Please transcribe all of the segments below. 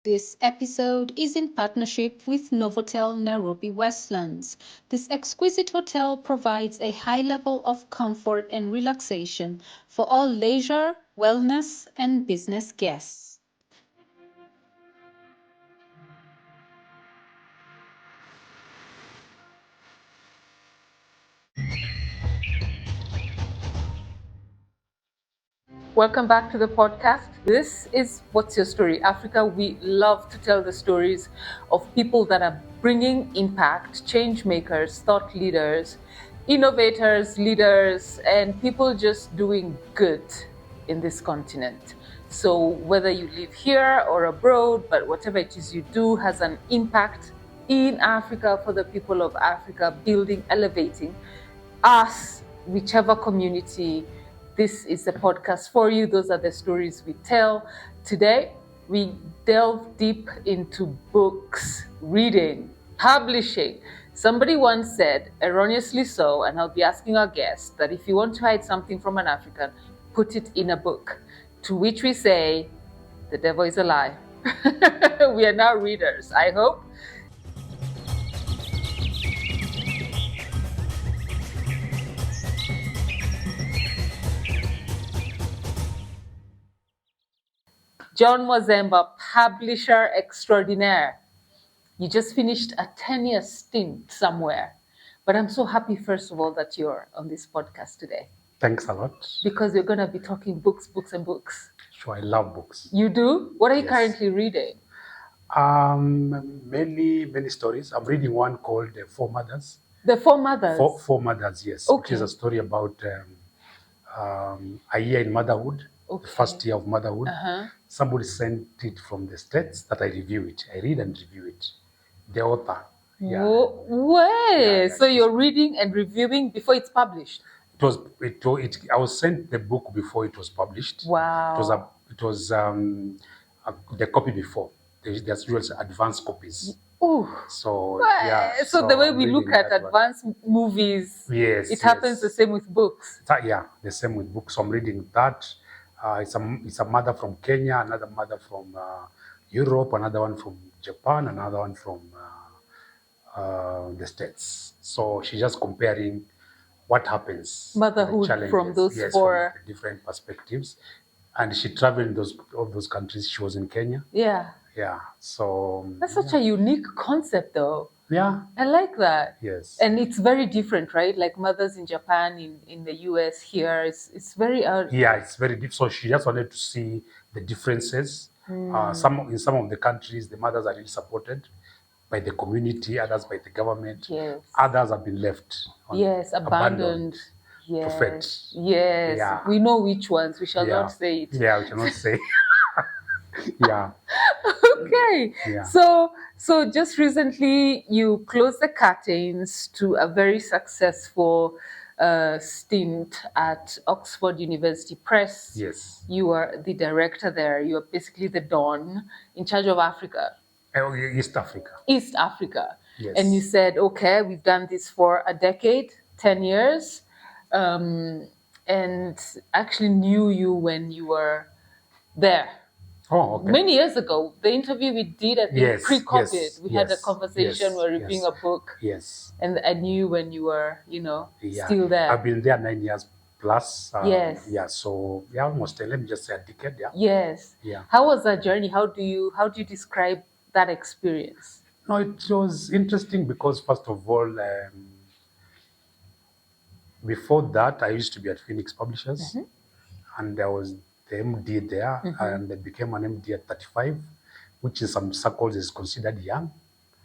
This episode is in partnership with Novotel Nairobi Westlands. This exquisite hotel provides a high level of comfort and relaxation for all leisure, wellness, and business guests. Welcome back to the podcast. This is What's Your Story Africa. We love to tell the stories of people that are bringing impact, change makers, thought leaders, innovators, leaders, and people just doing good in this continent. So whether you live here or abroad, but whatever it is you do has an impact in Africa for the people of Africa, building, elevating us, whichever community. This is the podcast for you. Those are the stories we tell. Today, we delve deep into books, reading, publishing. Somebody once said, erroneously so, and I'll be asking our guests, that if you want to hide something from an African, put it in a book. To which we say, the devil is a lie. We are now readers, I hope. John Mwazemba, publisher extraordinaire. You just finished a 10-year stint somewhere. But I'm so happy, first of all, that you're on this podcast today. Thanks a lot. Because we're going to be talking books, books, and books. Sure, I love books. You do? What are you Yes. currently reading? Many stories. I'm reading one called Four Mothers. The Four Mothers? Four Mothers, yes. Okay. Which is a story about a year in motherhood, Okay. the first year of motherhood. Uh-huh. Somebody sent it from the States that I review it. I read and review it. The author. Yeah. Way! Yeah, So you're reading and reviewing before it's published? I was sent the book before it was published. Wow. It was the copy before. There's usually advanced copies. Ooh. So Well, yeah. so the way I'm we look reading at that one. advanced movies, Yes, it happens yes. the same with books. Yeah, the same with books. So I'm reading that. It's a mother from Kenya, another mother from Europe, another one from Japan, another one from the States. So she's just comparing what happens, Motherhood the challenges, from those yes, four. from the different perspectives. And she traveled in all those countries. She was in Kenya. Yeah. Yeah. So That's such a unique concept, though. yeah. I like that. Yes. And it's very different, right? Like mothers in Japan, in the US, here, it's very Yeah, it's very deep. So she just wanted to see the differences. In some of the countries, the mothers are really supported by the community, others by the government. Yes. Others have been left. Yes, abandoned. To fate. Yes. Yeah. We know which ones. We shall Yeah. not say it. Yeah, we cannot say. Yeah. Okay. Yeah. So just recently you closed the curtains to a very successful stint at Oxford University Press. Yes. You are the director there. You are basically the Don in charge of Africa, East Africa. East Africa. Yes. And you said, okay, we've done this for a decade, 10 years, and actually knew you when you were there. Oh, okay. Many years ago, the interview we did, I think, Yes, pre-COVID, yes, we had a yes, conversation yes, where reviewing yes. a book, Yes. and I knew when you were, Yeah. still there. I've been there 9 years plus. Yes. Yeah. So yeah, almost let me just say a decade. Yeah. Yes. Yeah. How was that journey? How do you describe that experience? No, it was interesting because first of all, before that, I used to be at Phoenix Publishers, and I was the MD there, and I became an MD at 35, which in some circles is considered young.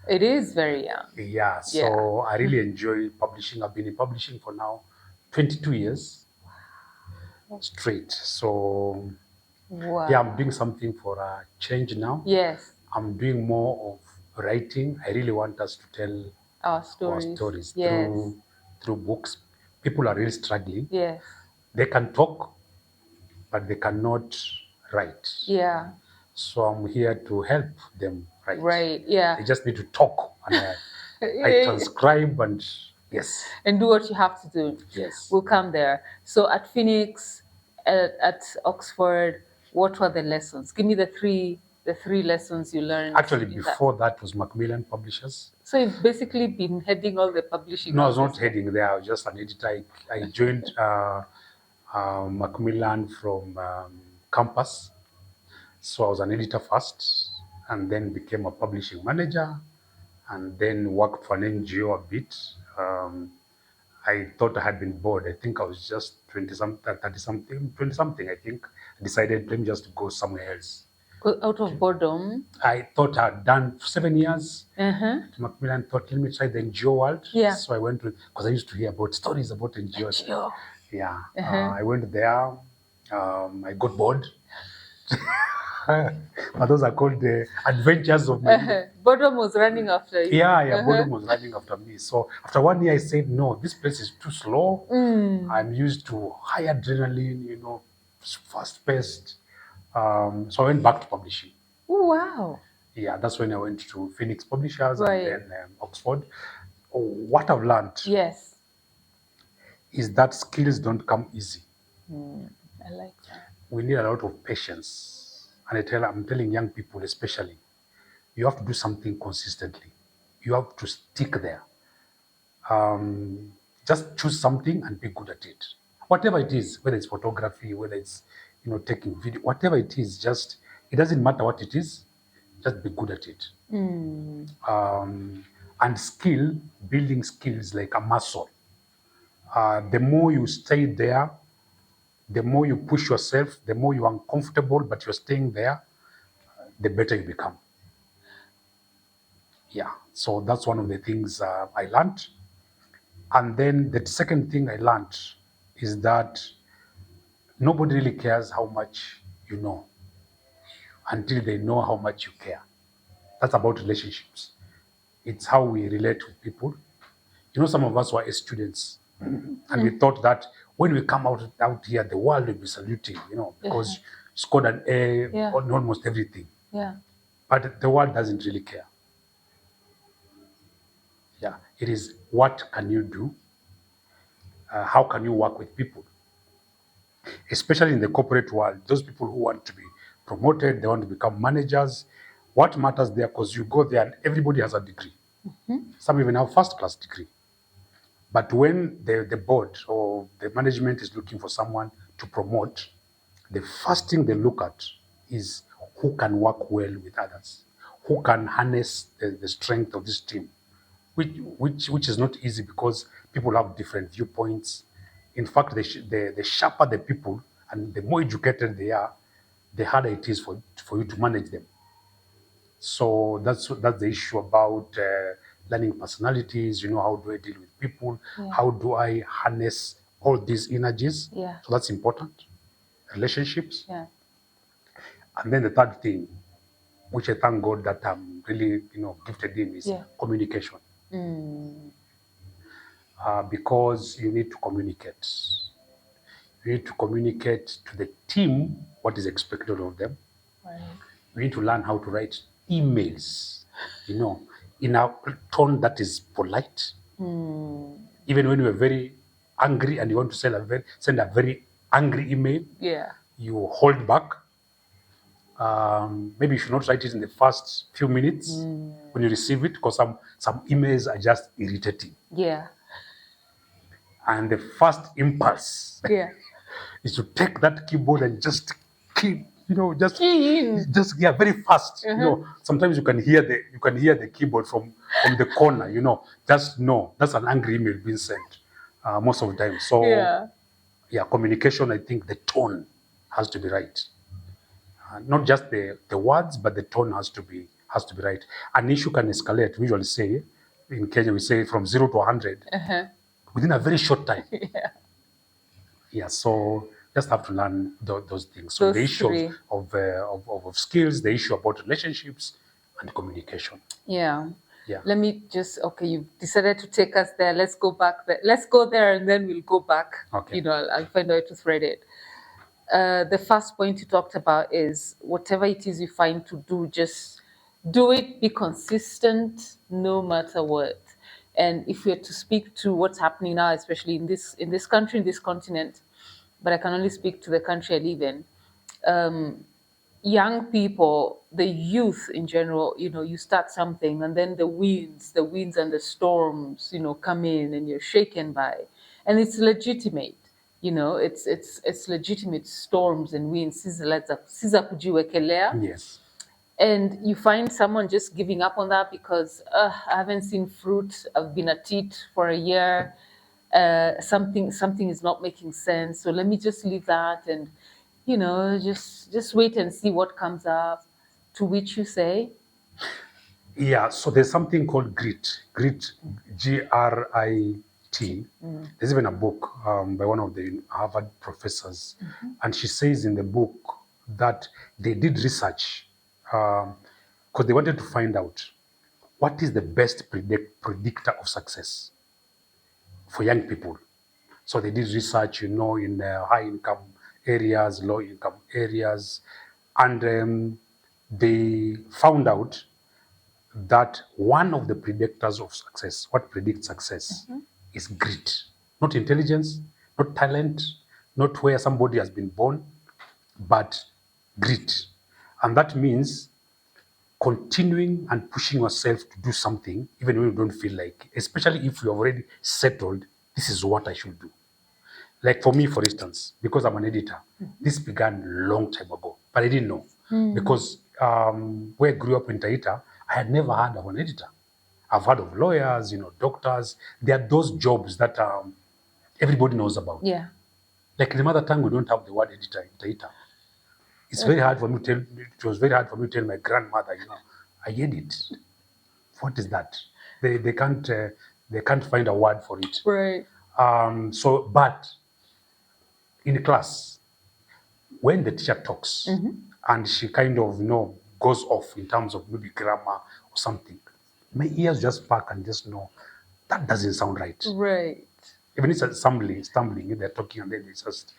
It is very young. Yeah, so I really enjoy publishing. I've been in publishing for now 22 years straight. So Wow. yeah, I'm doing something for a change now. Yes. I'm doing more of writing. I really want us to tell Our our stories. stories Yes. through books. People are really struggling. Yes. They can talk, but they cannot write. Yeah. So I'm here to help them write. Right. Yeah. They just need to talk, and I transcribe and yes, And do what you have to do. yes. We'll come there. So at Phoenix, at Oxford, what were the lessons? Give me the three the 3 lessons you learned. Actually, before that was Macmillan Publishers. So you've basically been heading all the publishing. No, I was not heading there. I was just an editor. I joined Macmillan from campus. So I was an editor first, and then became a publishing manager, and then worked for an NGO a bit. I thought I had been bored. I think I was just 20-something, 30-something, 20-something, I think. I decided, let me just go somewhere else. Out of boredom? I thought I'd done 7 years at Macmillan. Thought, let me try the NGO world. Yeah. So I went to, because I used to hear about stories about NGOs. NGO. Yeah. I went there. I got bored. But those are called the adventures of my Boredom was running after you. Yeah, boredom was running after me. So after 1 year, I said, no, this place is too slow. I'm used to high adrenaline, fast-paced. So I went back to publishing. Oh, wow. Yeah, that's when I went to Phoenix Publishers Right. and then Oxford. What I've learned Yes. is that skills don't come easy. I like that. We need a lot of patience. And I'm telling young people especially, you have to do something consistently. You have to stick there. Just choose something and be good at it. Whatever it is, whether it's photography, whether it's taking video, whatever it is, it doesn't matter what it is, just be good at it. And building skills like a muscle. The more you stay there, the more you push yourself, the more you're uncomfortable, but you're staying there, the better you become. Yeah, so that's one of the things I learned. And then the second thing I learned is that nobody really cares how much you know until they know how much you care. That's about relationships. It's how we relate with people. Some of us were students, and we thought that when we come out here, the world will be saluting, because you scored an A on almost everything. Yeah. But the world doesn't really care. Yeah, it is what can you do? How can you work with people? Especially in the corporate world, those people who want to be promoted, they want to become managers. What matters there, because you go there and everybody has a degree. Some even have first-class degree. But when the board or the management is looking for someone to promote, the first thing they look at is who can work well with others, who can harness the strength of this team, which is not easy because people have different viewpoints. In fact, the sharper the people and the more educated they are, the harder it is for you to manage them. So that's the issue about learning personalities. How do I deal with people? Yeah. How do I harness all these energies? Yeah. So that's important. Relationships. Yeah. And then the third thing, which I thank God that I'm really gifted in, is communication. Because you need to communicate. You need to communicate to the team what is expected of them. Right. You need to learn how to write emails, in a tone that is polite. Even when you're very angry and you want to send a very angry email, you hold back. Maybe you should not write it in the first few minutes when you receive it, because some emails are just irritating. Yeah. And the first impulse is to take that keyboard and just keep, just very fast. Sometimes you can hear the keyboard from the corner. Just know that's an angry email being sent most of the time. So communication. I think the tone has to be right. Not just the words, but the tone has to be right. An issue can escalate. We usually say in Kenya, we say from 0 to 100 within a very short time. So just have to learn those things. So the issue of skills, the issue about relationships and communication. Yeah. Let me just, you've decided to take us there. Let's go back there. Let's go there and then we'll go back. Okay. I'll find out to thread it. The first point you talked about is whatever it is you find to do, just do it, be consistent no matter what. And if we're to speak to what's happening now, especially in this country, in this continent, but I can only speak to the country I live in, young people, the youth in general, you start something and then the winds and the storms, come in and you're shaken by, and it's legitimate. It's legitimate storms and winds. Siza kujiwekelea. Yes. And you find someone just giving up on that because I haven't seen fruit. I've been at it for a year. Something is not making sense. So let me just leave that and, just wait and see what comes up. To which you say, Yeah, so there's something called grit. Grit, Grit. There's even a book by one of the Harvard professors, and she says in the book that they did research because they wanted to find out what is the best predictor of success for young people. So they did research, in high-income areas, low-income areas, and they found out that one of the predictors of success, what predicts success, is grit. Not intelligence, not talent, not where somebody has been born, but grit. And that means continuing and pushing yourself to do something even when you don't feel like it, especially if you have already settled, this is what I should do. Like for me, for instance, because I'm an editor, this began a long time ago, but I didn't know. Because where I grew up in Taita, I had never heard of an editor. I've heard of lawyers, doctors. There are those jobs that everybody knows about. yeah, Like in the mother tongue, we don't have the word editor in Taita. It's very hard for me to tell. It was very hard for me to tell my grandmother, I edit. What is that? They can't find a word for it. right. But in class, when the teacher talks and she kind of, goes off in terms of maybe grammar or something, my ears just perk and just know that doesn't sound right. Right. Even if it's stumbling, they're talking and then they just,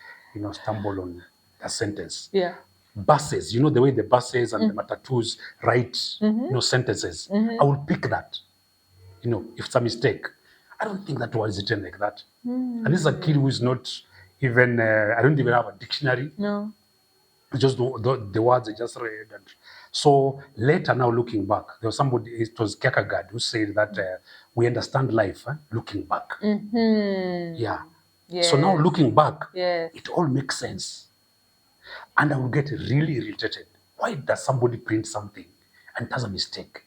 stumble on a sentence. Yeah. Buses, the way the buses and the matatus write, sentences. I will pick that, if it's a mistake. I don't think that word is written like that. And this is a kid who is not even, I don't even have a dictionary. No. Just the words I just read. And so later, now looking back, there was somebody, it was Kierkegaard, who said that we understand life looking back. Yeah. Yes. So now looking back, Yes. it all makes sense. And I will get really irritated. Why does somebody print something and does a mistake?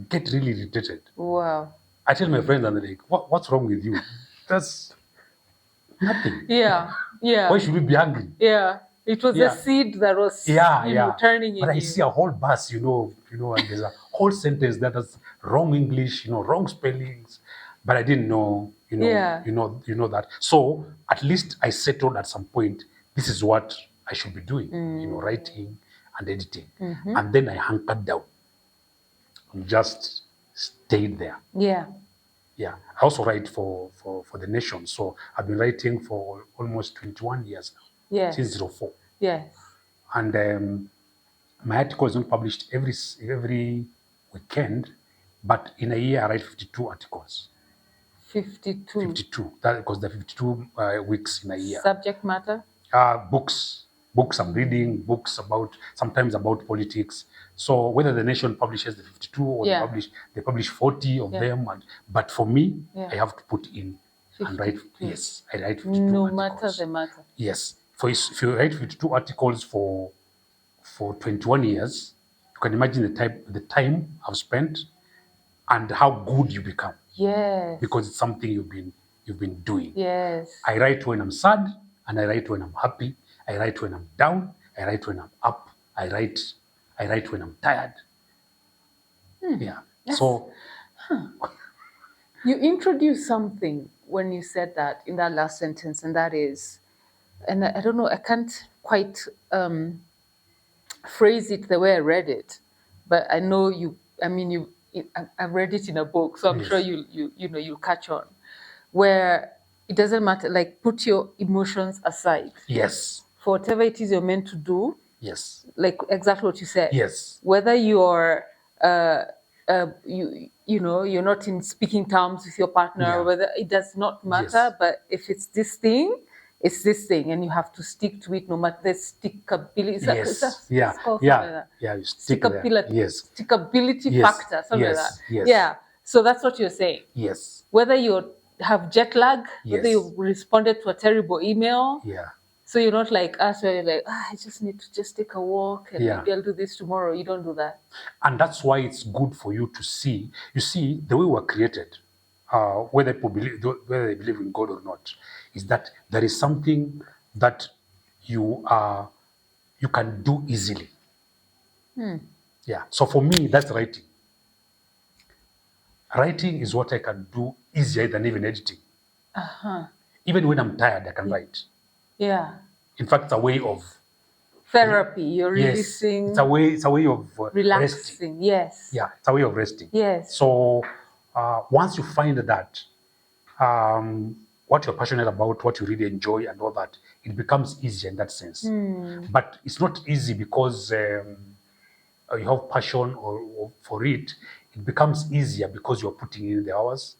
Get really irritated. Wow. I tell my friends and they're like, what's wrong with you? That's nothing. Yeah. Yeah. Why should we be angry? Yeah. It was a seed that was turning in But I see a whole bus, and there's a whole sentence that has wrong English, wrong spellings. But I didn't know, that. So at least I settled at some point, this is what I should be doing, writing and editing. And then I hunkered down and just stayed there. Yeah. Yeah. I also write for The Nation. So I've been writing for almost 21 years now. Yes. Since 2004. Yes. And my article is not published every weekend, but in a year I write 52 articles. 52. 52. That because there are 52 weeks in a year. Subject matter? Books I'm reading, books sometimes about politics. So whether The Nation publishes the 52 or they publish 40 of them, but for me, I have to put in 52. And write. Yes, I write 52 no articles. matter the matter. Yes. If you write 52 articles for 21 years, you can imagine the time I've spent and how good you become. Yes. Because it's something you've been doing. Yes. I write when I'm sad and I write when I'm happy. I write when I'm down. I write when I'm up. I write when I'm tired. Yeah. Yes. So you introduced something when you said that in that last sentence, and that is, and I don't know, I can't quite phrase it the way I read it, but I know I've read it in a book, so I'm sure you'll catch on, where it doesn't matter, like put your emotions aside. Yes. For whatever it is you're meant to do. Yes. Like exactly what you said. Yes. Whether you're you're not in speaking terms with your partner, whether it does not matter, but if it's this thing, it's this thing, and you have to stick to it no matter the stickability. Is that, Yes. is that, Yeah. it's called Yeah. something like that? Yeah. You stick there. Stickability, Yes. stickability Yes. factor, something Yes. like that. Yes. Yeah. So that's what you're saying. Yes. Whether you have jet lag, whether Yes. you responded to a terrible email, Yeah. so you're not like us where you're like, I just need to just take a walk and Yeah. maybe I'll do this tomorrow. You don't do that. And that's why it's good for you to see. You see, the way we're created, whether they believe in God or not, is that there is something that you can do easily. Yeah. So for me, that's writing. Writing is what I can do easier than even editing. Even when I'm tired, I can write. Yeah. In fact, it's a way of Therapy. You're yes. releasing. It's a way of relaxing. resting. Yes. Yeah, it's a way of resting. Yes. So once you find that, what you're passionate about, what you really enjoy, and all that, it becomes easier in that sense. But it's not easy because you have passion or for it. It becomes easier because you're putting in the hours,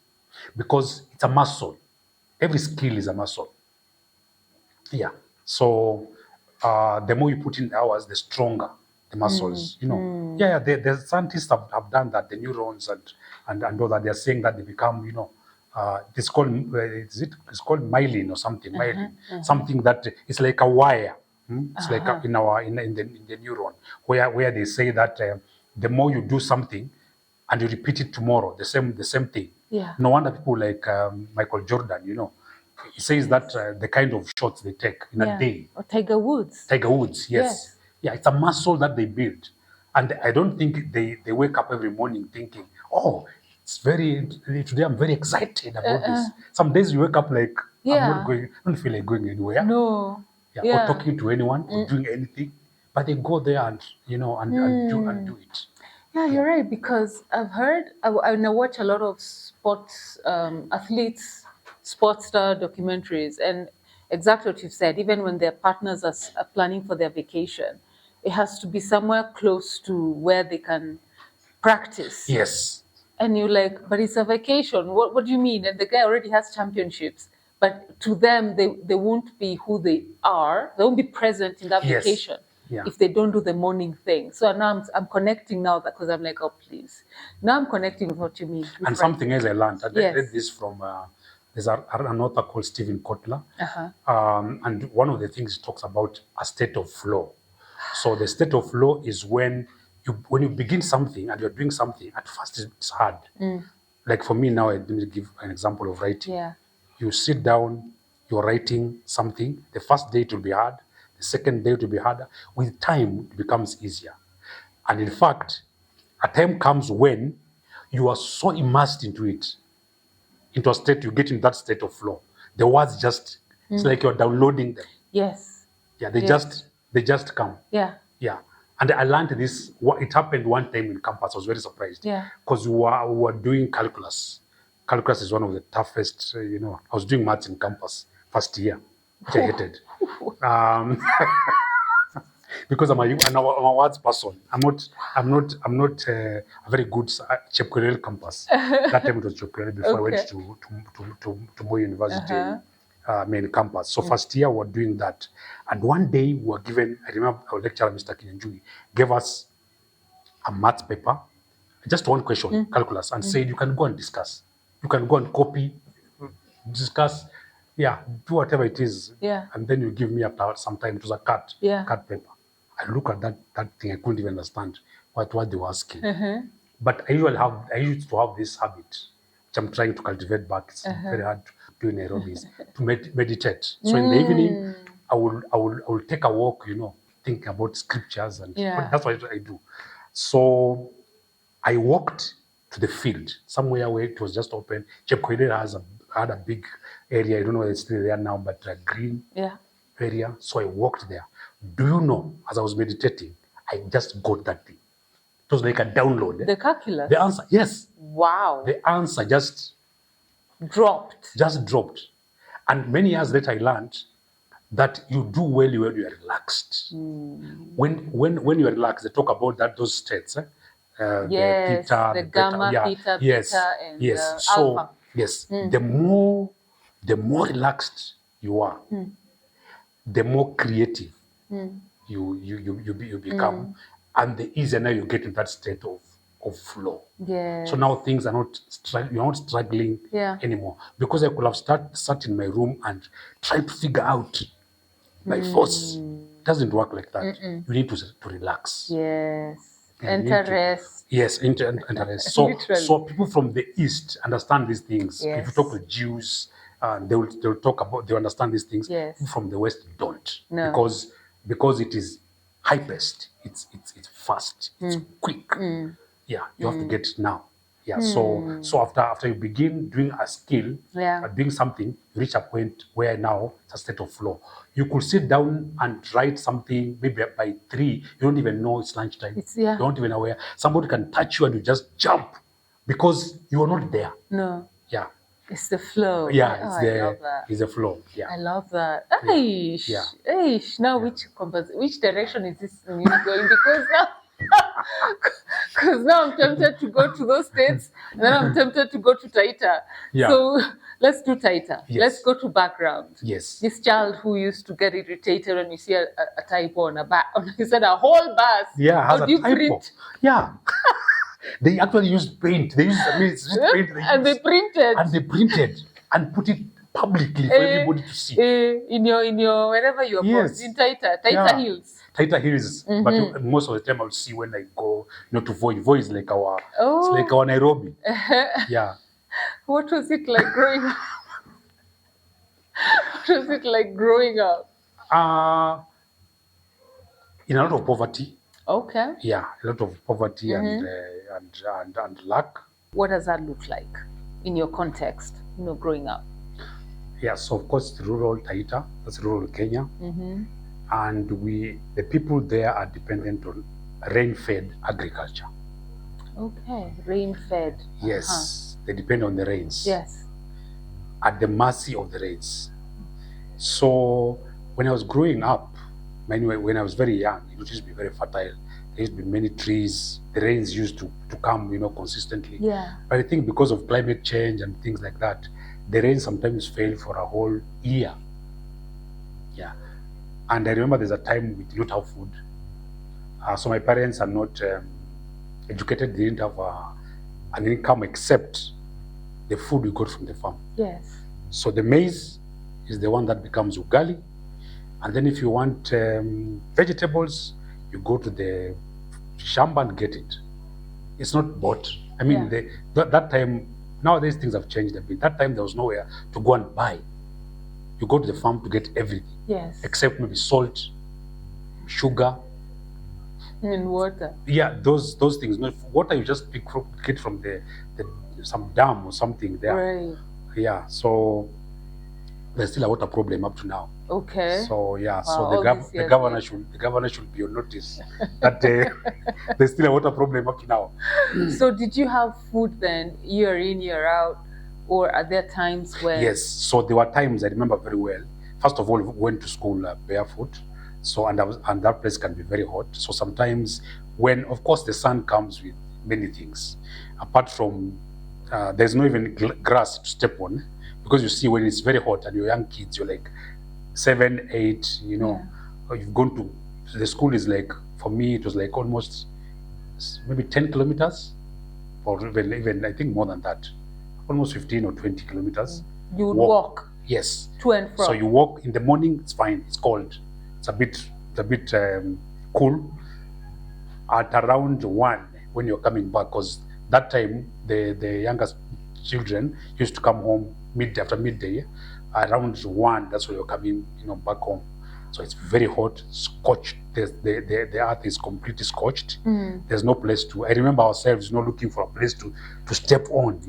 because it's a muscle. Every skill is a muscle. Yeah. So the more you put in the hours, the stronger the muscles. You know. Yeah. The scientists have done that. The neurons and all that. They're saying that they become. You know. It's called it's called myelin or something. Myelin. Something that is like a wire. It's like in the neuron where they say that the more you do something and you repeat it tomorrow, the same thing. Yeah. No wonder people like Michael Jordan, you know, he says that the kind of shots they take in a day. Or Tiger Woods. Tiger Woods, yes. Yeah, it's a muscle that they build. And I don't think they wake up every morning thinking, oh, today I'm very excited about this. Some days you wake up like, I don't feel like going anywhere. No. Or talking to anyone or doing anything. But they go there and, you know, and do it. Yeah, you're right, because I've heard, I watch a lot of sports, athletes, sports star documentaries, and exactly what you've said, even when their partners are planning for their vacation, it has to be somewhere close to where they can practice. Yes. And you're like, but it's a vacation. What do you mean? And the guy already has championships. But to them, they won't be who they are. They won't be present in that vacation if they don't do the morning thing. So now I'm connecting now because I'm like, oh, please. Now I'm connecting with what you mean. And something else I learned. I read this from, there's an author called Stephen Kotler. And one of the things he talks about a state of flow. So the state of flow is when you begin something and you're doing something, at first it's hard. Like for me now, let me give an example of writing. Yeah. You sit down, you're writing something. The first day it will be hard. The second day it will be harder. With time, it becomes easier. And in fact, a time comes when you are so immersed into it, into a state, you get in that state of flow. The words just, it's like you're downloading them. Yes. Yeah, they just come. Yeah. Yeah. And I learned this, it happened one time in campus. I was very surprised. Yeah. Because we were doing calculus. Calculus is one of the toughest, I was doing maths in campus first year, which I hated. Because I'm a words person. I'm not a very good Chepkwirel campus. That time it was Chepkwirel before I went to Moi University main campus. So first year we were doing that. And one day we were given, I remember our lecturer, Mr. Kinyanjui, gave us a maths paper, just one question, calculus, and said you can go and discuss. You can go and copy, discuss, do whatever it is. Yeah. And then you give me after some time. It was a cut paper. I look at that thing, I couldn't even understand what they were asking. But I used to have this habit, which I'm trying to cultivate back. It's very hard to do in Nairobi, to meditate. So in the evening, I will take a walk, thinking about scriptures, and that's what I do. So I walked to the field, somewhere where it was just open. Chepkwirel had a big area. I don't know whether it's still there now, but a green area. So I walked there. Do you know, as I was meditating, I just got that thing. It was like a download. The calculus? The answer, yes. Wow. The answer just dropped. And many years later, I learned that you do well when you are relaxed. When you are relaxed, they talk about those states. Yes, the theta, the gamma, theta, beta, and so, alpha. Yes, the more relaxed you are, the more creative you become, and the easier now you get in that state of flow. Yes. So now things are not you're not struggling anymore, because I could have sat in my room and tried to figure out by force. It doesn't work like that. You need to relax. Yes. And Interest. Yes, interest. So people from the East understand these things. Yes. If you talk with Jews, they'll talk about, they understand these things. Yes. People from the West don't. No. Because it is high-paced. It's fast. It's quick. Yeah, you have to get it now. Yeah. So after you begin doing a skill, doing something, you reach a point where now it's a state of flow. You could sit down and write something maybe by 3. You don't even know it's lunchtime. You don't even aware. Somebody can touch you and you just jump because you are not there. No. Yeah. It's the flow. Yeah, I love that. It's the flow. Yeah. I love that. Aish. Yeah. Aish. Now which direction is this going? Because now I'm tempted to go to those states, and then I'm tempted to go to Taita. Yeah. So let's do Taita. Yes. Let's go to background. Yes. This child who used to get irritated when you see a typo on a bus. He said a whole bus. Yeah, has How a do you typo. print? Yeah. They actually used paint. They used paint. They printed and put it publicly for everybody to see. In your wherever you are born, in Taita Hills. Taita Hills, but most of the time I'll see when I go, to Voi. Voi is like it's like our Nairobi. Yeah. What was it like growing up? What was it like growing up? In a lot of poverty. Okay. Yeah, a lot of poverty and lack. What does that look like in your context, growing up? Yeah, so of course rural Taita, that's rural Kenya. And the people there are dependent on rain-fed agriculture. Okay, rain-fed. Yes, they depend on the rains. Yes. At the mercy of the rains. So when I was growing up, when I was very young, it used to be very fertile. There used to be many trees. The rains used to come, consistently. Yeah. But I think because of climate change and things like that, the rain sometimes fail for a whole year. Yeah. And I remember there's a time we did not have food. So my parents are not educated. They didn't have an income except the food we got from the farm. Yes. So the maize is the one that becomes ugali. And then if you want vegetables, you go to the shamba and get it. It's not bought. I mean, that time, nowadays things have changed a bit. That time there was nowhere to go and buy. You go to the farm to get everything. Yes. Except maybe salt, sugar. And water. Yeah, those things. No, water you just get from some dam or something there. Right. Yeah, so there's still a water problem up to now. Okay. So yeah, wow, so the governor should be on notice that there's still a water problem up to now. So did you have food then, year in, year out, or are there times when? Yes. So there were times I remember very well. First of all, we went to school barefoot. So and that place can be very hot. So sometimes when, of course, the sun comes with many things, apart from there's no even grass to step on, because you see when it's very hot and you're young kids, you're like 7, 8, you've gone to the school is like, for me it was like almost maybe 10 kilometers, or even I think more than that, almost 15 or 20 kilometers. You would walk. Yes. To and from. So you walk in the morning, it's fine, it's cold, it's a bit cool. At around 1 when you're coming back, because that time the youngest children used to come home after midday. Around 1, that's when you're coming, back home. So it's very hot, scorched. The earth is completely scorched. There's no place to. I remember ourselves, looking for a place to step on.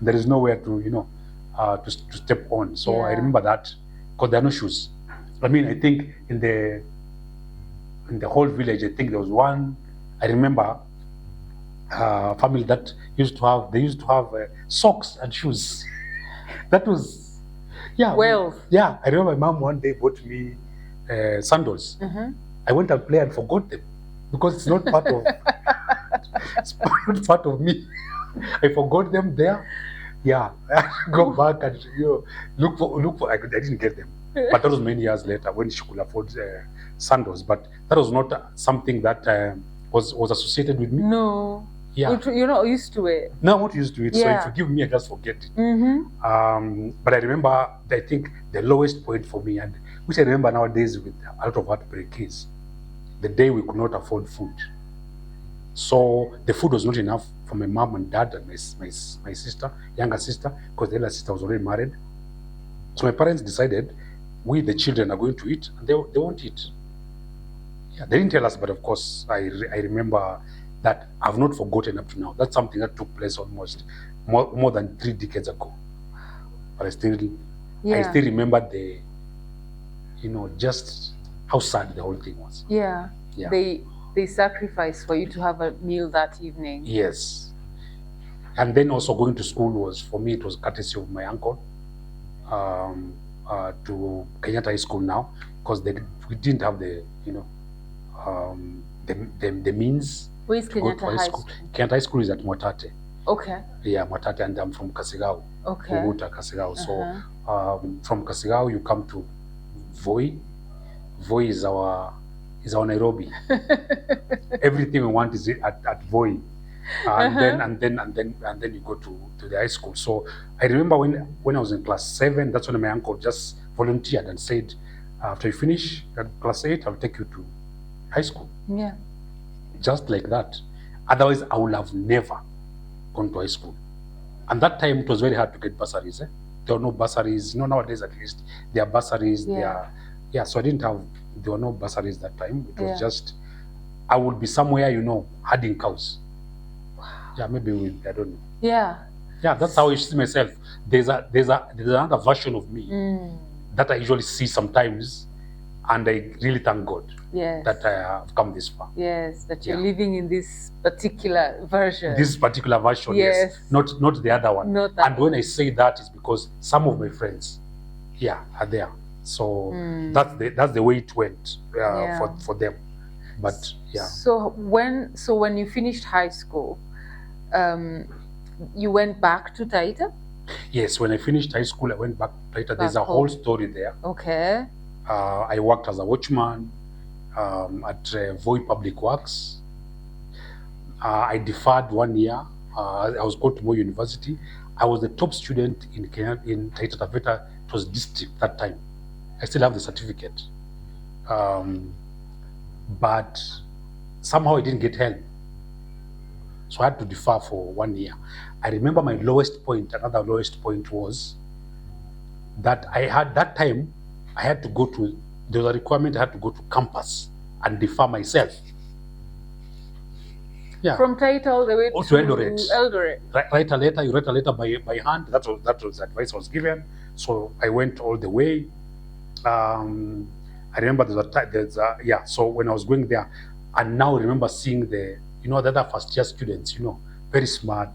There is nowhere to, to step on. So I remember that, because there are no shoes. I mean, I think in the whole village, I think there was one. I remember family that used to have socks and shoes. That was. Yeah. Well. Yeah, I remember my mom one day bought me sandals. I went and played and forgot them because it's not part of not part of me. I forgot them there. Yeah, I had to go back and look for. I didn't get them. But that was many years later when she could afford sandals. But that was not something that was associated with me. No. Yeah. You're not used to it. No, I'm not used to it. Yeah. So if you give me, I just forget it. But I remember, I think the lowest point for me, and which I remember nowadays with a lot of heartbreak, is the day we could not afford food. So the food was not enough for my mom and dad and my sister, younger sister, because the elder sister was already married. So my parents decided, we the children are going to eat, and they won't eat. Yeah, they didn't tell us, but of course I remember that. I've not forgotten up to now. That's something that took place almost more than 3 decades ago. But I still remember the, just how sad the whole thing was. Yeah. Yeah. They sacrificed for you to have a meal that evening. Yes. And then also going to school was, for me, it was courtesy of my uncle to Kenyatta High School now, because we didn't have the means. Where is Kenyatta High School? Kenyatta High School is at Mwatate. Okay. Yeah, Mwatate, and I'm from Kasigao. Okay. Uguta, Kasigao. So from Kasigao you come to Voi. Voi is our Nairobi. Everything we want is at Voi. And then you go to the high school. So I remember when I was in class 7, that's when my uncle just volunteered and said, after you finish at class 8, I'll take you to high school. Yeah. Just like that. Otherwise, I would have never gone to high school. And that time, it was very hard to get bursaries. There were no bursaries. Nowadays at least, there are bursaries. Yeah. So there were no bursaries that time. It was just, I would be somewhere, herding cows. Yeah, maybe I don't know. Yeah. Yeah, that's how I see myself. There's another version of me that I usually see sometimes, and I really thank God that I have come this far. Yes, that you're living in this particular version. This particular version, yes. Not the other one. Not that and when I say that, it's because some of my friends, are there. So that's the way it went for them. But yeah. So when you finished high school, you went back to Taita? Yes, when I finished high school, I went back to Taita. There's a whole story there. Okay. I worked as a watchman at Voi Public Works. I deferred 1 year. I was called to Moi University. I was the top student in Kenya, in Taita Taveta. It was district that time. I still have the certificate. But somehow I didn't get help. So I had to defer for 1 year. I remember my lowest point, another lowest point was that I had to go to, there was a requirement I had to go to campus and defer myself. Yeah. From Taita all the way to Eldoret. Write a letter, you write a letter by hand. That was the advice I was given. So I went all the way. I remember so when I was going there, and now I remember seeing the other first year students, very smart,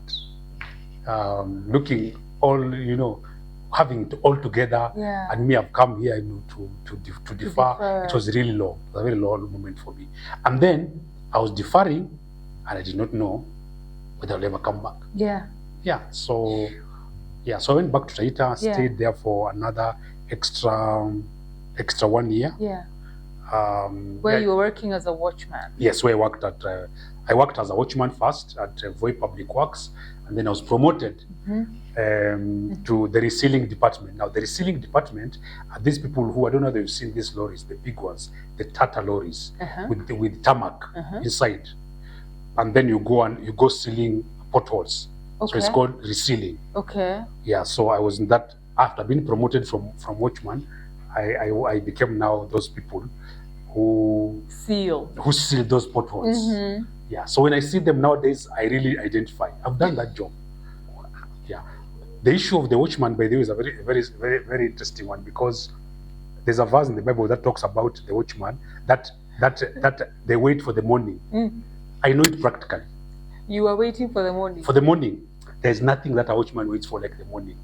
looking all, having it all together, and me, I've come here, to defer. It was really long, a very long moment for me. And then I was deferring, and I did not know whether I'll ever come back. So I went back to Taita, stayed there for another extra 1 year. Where you were working as a watchman? Yes, where I worked as a watchman first at Voi Public Works, and then I was promoted to the resealing department. Now, the resealing department are these people who, I don't know if you've seen these lorries, the big ones, the Tata lorries with tarmac inside. And then you go sealing potholes. So it's called resealing. Okay. Yeah, so I was in that. After being promoted from watchman, I became now those people who seal those potholes. Yeah. So when I see them nowadays, I really identify. I've done that job. Yeah. The issue of the watchman, by the way, is a very, very, very, very interesting one, because there's a verse in the Bible that talks about the watchman that they wait for the morning. I know it practically. You are waiting for the morning. For the morning, there's nothing that a watchman waits for like the morning.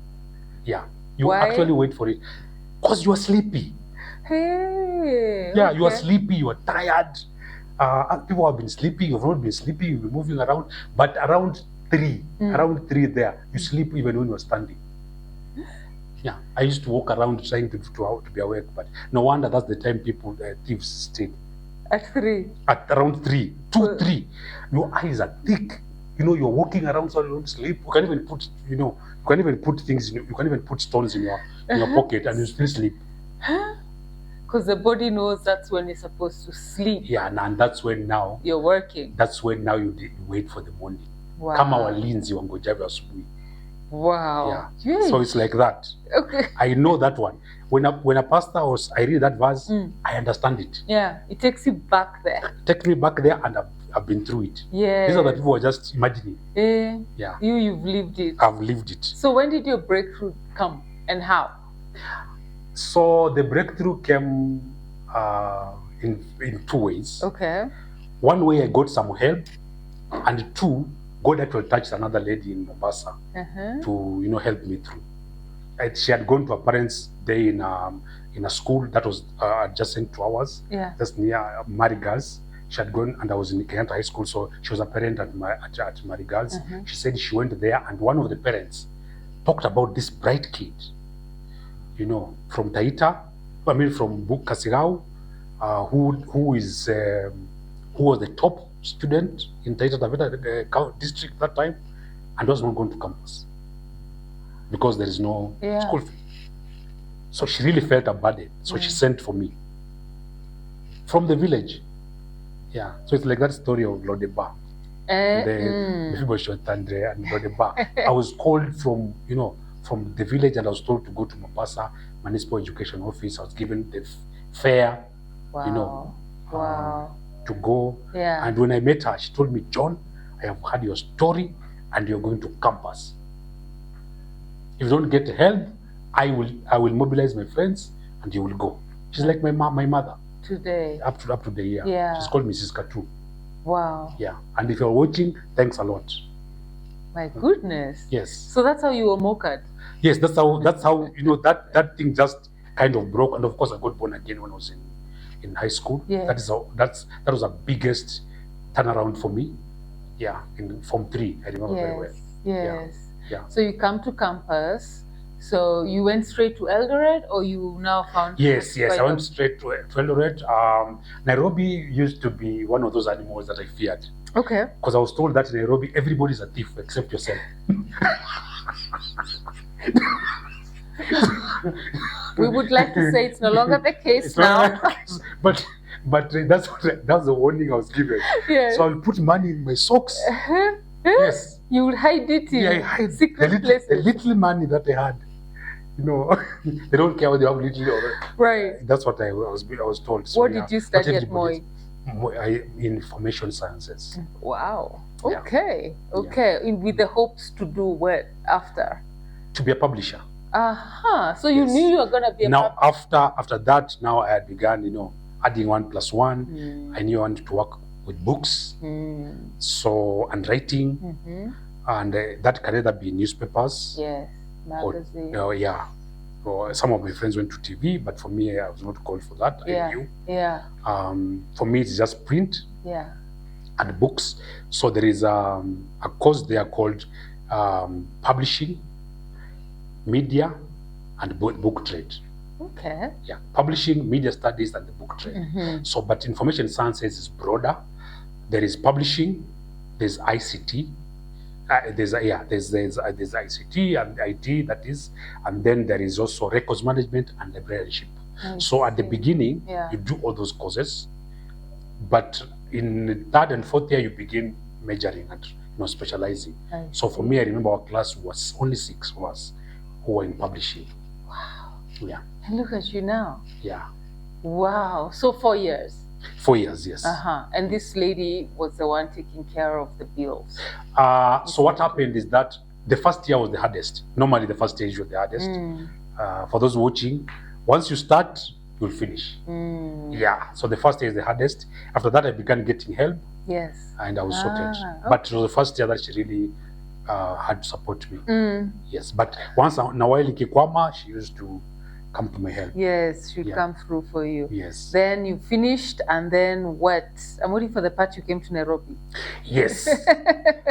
Yeah. You actually wait for it because you are sleepy. Hey. Yeah, you are sleepy, you are tired. People have been sleeping, you've not been sleeping, you've been moving around. But around 3 there, you sleep even when you're standing. Yeah, I used to walk around trying to be awake, but no wonder that's the time people, thieves stay. At 3. At around 3, 2, 3, your eyes are thick. You know, you're walking around so you don't sleep. You can even put, you can even put things, you can even put stones in your pocket and you still sleep. Because the body knows that's when you're supposed to sleep. Yeah, and that's when now you're working. That's when now you wait for the morning. Wow. Kama walinzi wangoja asubuhi. Wow. Yeah. So it's like that. Okay. I know that one. When a pastor I read that verse, I understand it. Yeah. It takes you back there. It takes me back there, and I've been through it. Yeah. These are the people who are just imagining. Yeah. You've lived it. I've lived it. So when did your breakthrough come and how? So the breakthrough came in 2 ways. Okay. One way I got some help, and 2, God actually touched another lady in Mombasa to help me through. She had gone to her parents' day in a school that was adjacent to ours. Yeah. That's near Marigals. She had gone, and I was in Kenyatta High School, so she was a parent at Marigals. She said she went there, and one of the parents talked about this bright kid, from Taita, from Kasirau, who was the top student in Taita Taveta district that time, and was not going to campus because there is no school fee. So she really felt a burden. So she sent for me from the village. Yeah. So it's like that story of Lodeba. The people shot Andre and Lodeba. I was called from the village, and I was told to go to Mombasa Municipal Education Office. I was given the fare, to go. Yeah. And when I met her, she told me, John, I have heard your story, and you're going to campus. If you don't get help, I will mobilize my friends, and you will go. She's like my mother. Today. Up to the year. Yeah. She's called Mrs. Katu. Wow. Yeah. And if you're watching, thanks a lot. My goodness. Yes. So that's how you were mocked. Yes, that's how that thing just kind of broke. And of course I got born again when I was in high school. Yeah. That was the biggest turnaround for me. Yeah. In Form 3, I remember very well. Yes. Yeah. So you come to campus. So you went straight to Eldoret, or you now found? Yes. I went straight to Eldoret. Nairobi used to be one of those animals that I feared. Okay. Because I was told that in Nairobi, everybody's a thief except yourself. We would like to say it's no longer the case now. But that's the warning I was given. Yes. So I'll put money in my socks. Yes. You would hide it in I hide secret places. The little money that I had. They don't care whether you have little or right. That's what I was told. So, what did you study at Moi? Information sciences. Wow. Okay. Yeah. Okay. With the hopes to do what after? To be a publisher. So you knew you were going to be a publisher. Now after that, now I had begun, adding 1 + 1. I knew I wanted to work with books, and writing, and that can either be newspapers. Yes. Magazine. Or some of my friends went to TV, but for me, I was not called for that. Yeah. I knew. Yeah. For me, it's just print. Yeah. And books. So there is a course there called publishing, media, and book trade. Okay. Yeah, publishing, media studies, and the book trade. So, but information sciences is broader. There is publishing, there's ICT. There's ICT and IT, that is, and then there is also records management and librarianship. So at the beginning, you do all those courses, but in the 3rd and 4th year, you begin majoring and specializing. So for me, I remember our class was only 6 of us who were in publishing. Wow. Yeah. And look at you now. Yeah. Wow. So 4 years. 4 years, yes. And this lady was the one taking care of the bills. So what happened is that the first year was the hardest. Normally, the first stage was the hardest. For those watching, once you start, you'll finish. Yeah. So the first year is the hardest. After that, I began getting help. Yes. And I was sorted. But it was the first year that she really had to support me. Yes. But once in a while, Kikwama, she used to, come to my help. Yes, should Yeah. come through for you. Yes. Then you finished, and then what? I'm waiting for the part you came to Nairobi. Yes.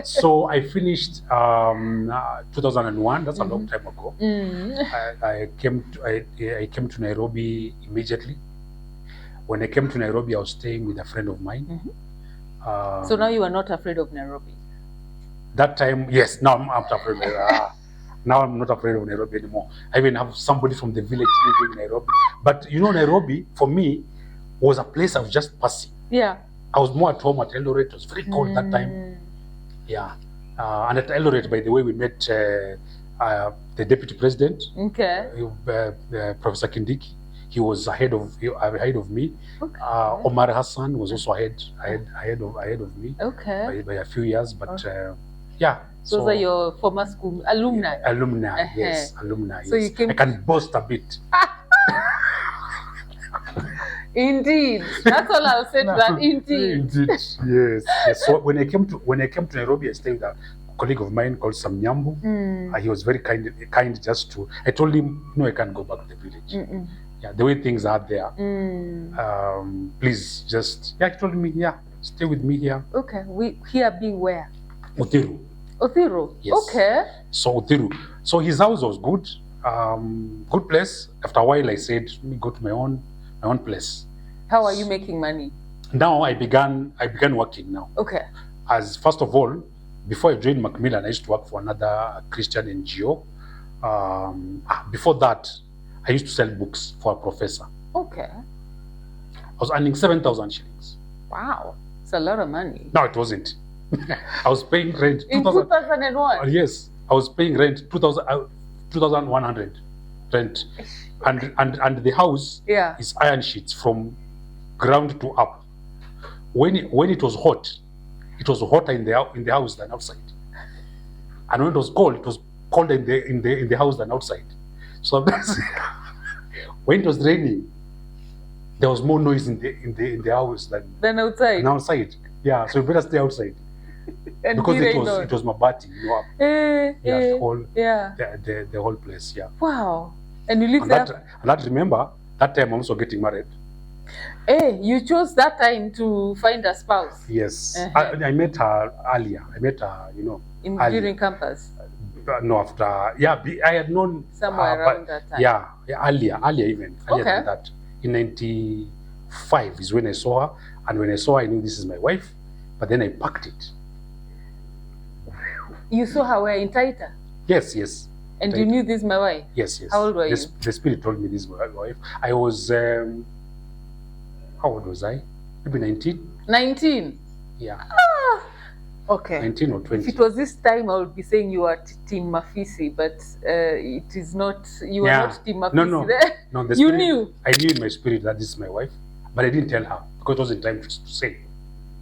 So I finished 2001. That's a long time ago. I came to Nairobi immediately. When I came to Nairobi, I was staying with a friend of mine. So now you are not afraid of Nairobi? That time, yes. Now I'm not afraid. Now I'm not afraid of Nairobi anymore. I even have somebody from the village living in Nairobi. But you know, Nairobi for me was a place I was just passing. Yeah. I was more at home at Eldoret. It was very cold that time. Yeah. And at Eldoret, by the way, we met the deputy president, Okay. Professor Kindiki. He was ahead of me. Okay. Omar Hassan was also ahead of me Okay. by a few years. But yeah. Those are your former school alumni. Alumni, yes, alumni. So yes. you came. I can boast a bit. Indeed, that's all I'll say to that. Indeed. Yes. So when I came to Nairobi, I stayed with a colleague of mine called Sam Nyambu. He was very kind. Just to, I told him, no, I can't go back to the village. Yeah, the way things are there. Please, just He told me, stay with me here. Okay, here being where? Uthiru. Uthiru. Yes. Okay. So Uthiru. So his house was good. Good place. After a while, I said, let me go to my own place. How are you making money? Now I began working now. Okay. As first of all, before I joined Macmillan, I used to work for another Christian NGO. Before that, I used to sell books for a professor. Okay. I was earning 7,000 shillings. Wow, it's a lot of money. No, it wasn't. I was paying rent. In 2001? Yes, I was paying rent 2,100 rent, and the house is iron sheets from ground to up. When it was hotter in the house than outside, and when it was colder in the house than outside. So when it was raining, there was more noise in the house than outside. Outside, yeah. So you better stay outside. Because it was Mabati, the whole place, yeah. Wow. And you live there? And that, remember, that time I'm also getting married. Hey, you chose that time to find a spouse? Yes. I met her earlier. During campus? No, after, I had known somewhere around that time. Yeah, earlier even. Earlier than that. In 95 is when I saw her. And when I saw her, I knew this is my wife. But then I packed it. You saw her where? In Taita? Yes. And Taita. You knew this is my wife? Yes. How old were you? The spirit told me this is my wife. I was, how old was I? Maybe 19. 19? Yeah. Okay. 19 or 20. If it was this time, I would be saying you are Team Mafisi, but it is not. You are not Team Mafisi. No. The spirit, you knew? I knew in my spirit that this is my wife, but I didn't tell her because it wasn't time to say.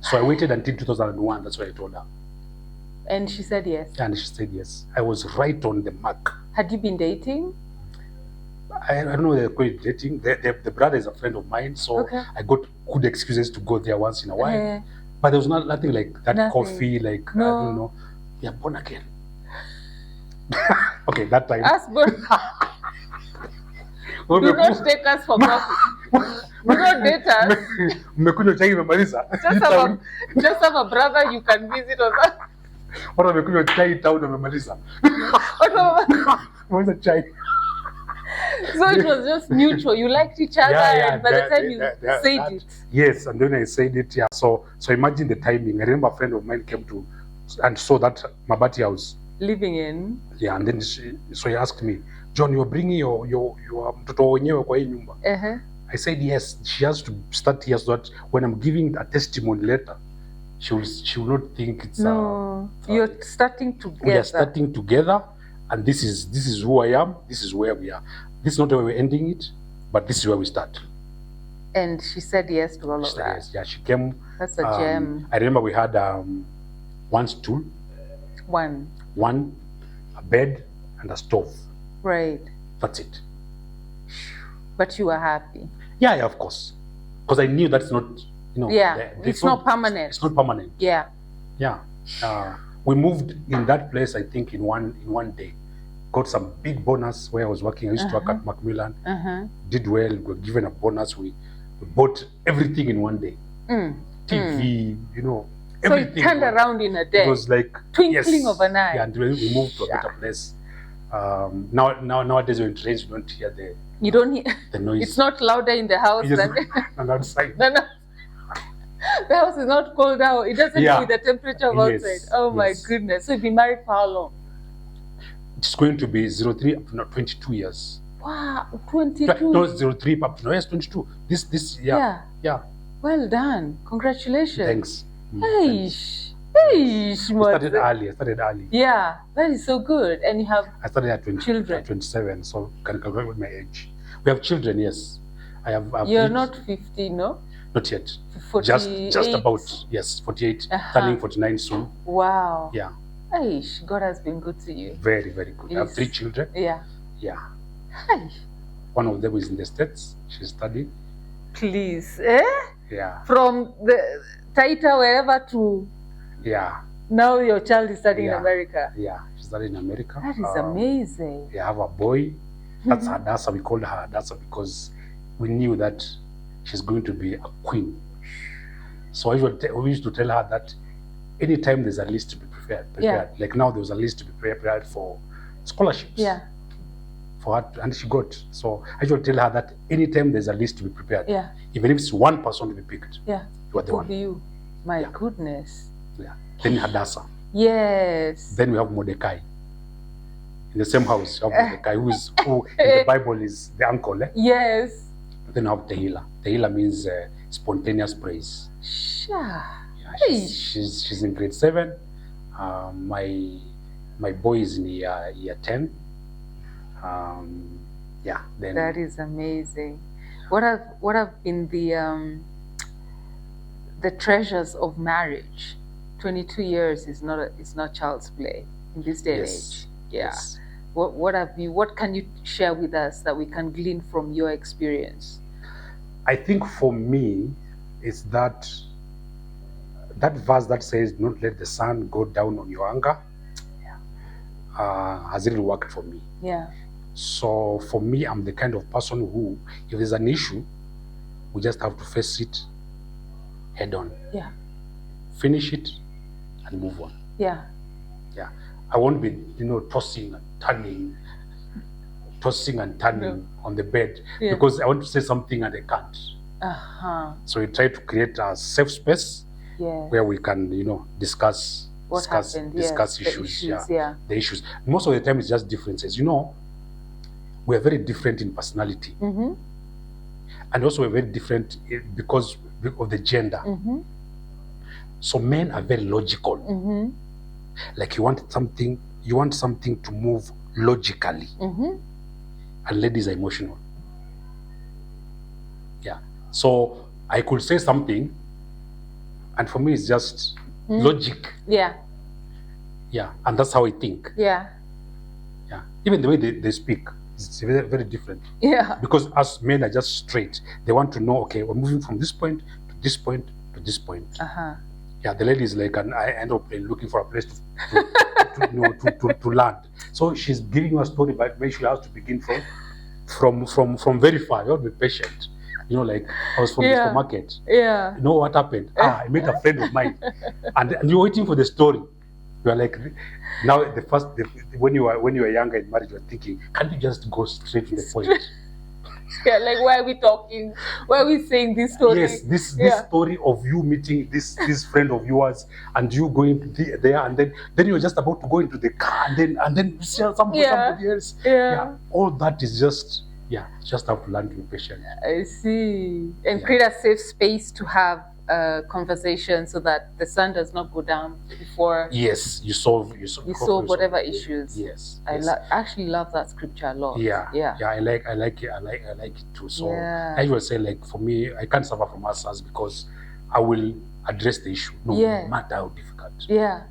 So I waited until 2001. That's why I told her. And she said yes? And she said yes. I was right on the mark. Had you been dating? I don't know they're quite dating. The brother is a friend of mine, so I got good excuses to go there once in a while. But there was nothing like that coffee, I don't know. We are born again. Okay, that time. Us born. Do not take us for coffee. Do not date us. Just have a brother you can visit or something. Watu wamekunywa chai town wamemaliza. What's a chai? So it was just mutual. You liked each other, and by the time you said it. Yes, and then I said it. Yeah. So imagine the timing. I remember a friend of mine came to and saw that Mabati house. Living in. Yeah, and then so he asked me, John, you're bringing your mtoto wenyewe kwa hii nyumba. I said yes. She has to start here so that when I'm giving a testimony later, she will not think it's you're starting together. We are starting together, and this is who I am. This is where we are. This is not where we're ending it, but this is where we start. And she said yes to all of that. Yes, yeah, she came. That's a gem. I remember we had one stool, one, a bed, and a stove. Right. That's it. But you were happy. Yeah, of course, because I knew that's not. It's not permanent. It's not permanent. Yeah. We moved in that place, I think, in one day, got some big bonus where I was working. I used to work at Macmillan. Did well. We were given a bonus. We bought everything in one day. TV, you know, everything. So it turned around in a day. It was like twinkling of an eye. Yeah, and we moved to a better place. Nowadays when trains, you don't hear the noise. It's not louder in the house than outside. No. The house is not cold out. It doesn't do with the temperature of outside. Oh my goodness. So you've been married for how long? It's going to be 22 years. Wow, 22. No, 03, but no, yes, 22. This year. Yeah. Well done. Congratulations. Thanks. I started early. Yeah, that is so good. And you have I started at children. At 27, so can calculate with my age. We have children, yes. You're not 50, no? Not yet. 48. Just about, yes, 48, turning 49 soon. Wow. Yeah. God has been good to you. Very, very good. I have 3 children. Yeah. One of them is in the States. She's studying. Please, Yeah. From the Taita wherever to now your child is studying in America. Yeah, she's studying in America. That is amazing. We have a boy. That's Hadassah. We called her Hadassah because we knew that she's going to be a queen. So we used to tell her that anytime there's a list to be prepared. Like now there was a list to be prepared for scholarships. Yeah. For her, and she got. So I should tell her that anytime there's a list to be prepared, even if it's one person to be picked, you are the one. You. My goodness. Yeah. Then Hadassah. Yes. Then we have Mordecai. In the same house, you have Mordecai, who in the Bible is the uncle. Yes. Then we have Tehila. Tehila means spontaneous praise. Sure. Yeah, she's in grade 7. My boy is in year 10. Then that is amazing. What have been the treasures of marriage? 22 years is not child's play in this day and age. Yeah. Yes. What can you share with us that we can glean from your experience? I think for me, it's that verse that says, "Don't let the sun go down on your anger," has really worked for me. Yeah. So for me, I'm the kind of person who, if there's an issue, we just have to face it head on. Yeah. Finish it and move on. Yeah. Yeah. I won't be, tossing and turning on the bed because I want to say something and I can't. So we try to create a safe space where we can, discuss issues. The issues. Most of the time it's just differences. We are very different in personality. And also we're very different because of the gender. So men are very logical. Like you want something to move logically. And ladies are emotional. Yeah. So I could say something, and for me it's just logic. Yeah. Yeah. And that's how I think. Yeah. Yeah. Even the way they speak, it's very, very different. Yeah. Because us men are just straight. They want to know, okay, we're moving from this point to this point to this point. Yeah, the lady is like an aeroplane looking for a place to land. So she's giving you a story, but maybe she has to begin from very far. You have to be patient. Like I was from the supermarket. Yeah. You know what happened? I met a friend of mine, and you're waiting for the story. You are like, now when you were younger in marriage, you were thinking, can't you just go straight to the point? Yeah, like why are we talking? Why are we saying this story? Yes, this story of you meeting this friend of yours and you going there, and then you're just about to go into the car and then share somebody else. Yeah. All that is just have to learn to be patient. I see. And create a safe space to have conversation so that the sun does not go down before. Yes, you solve whatever issues. Yes. I actually love that scripture a lot. Yeah. I like it too. So I will say, like, for me, I can't suffer from answers because I will address the issue no matter how difficult. Yeah.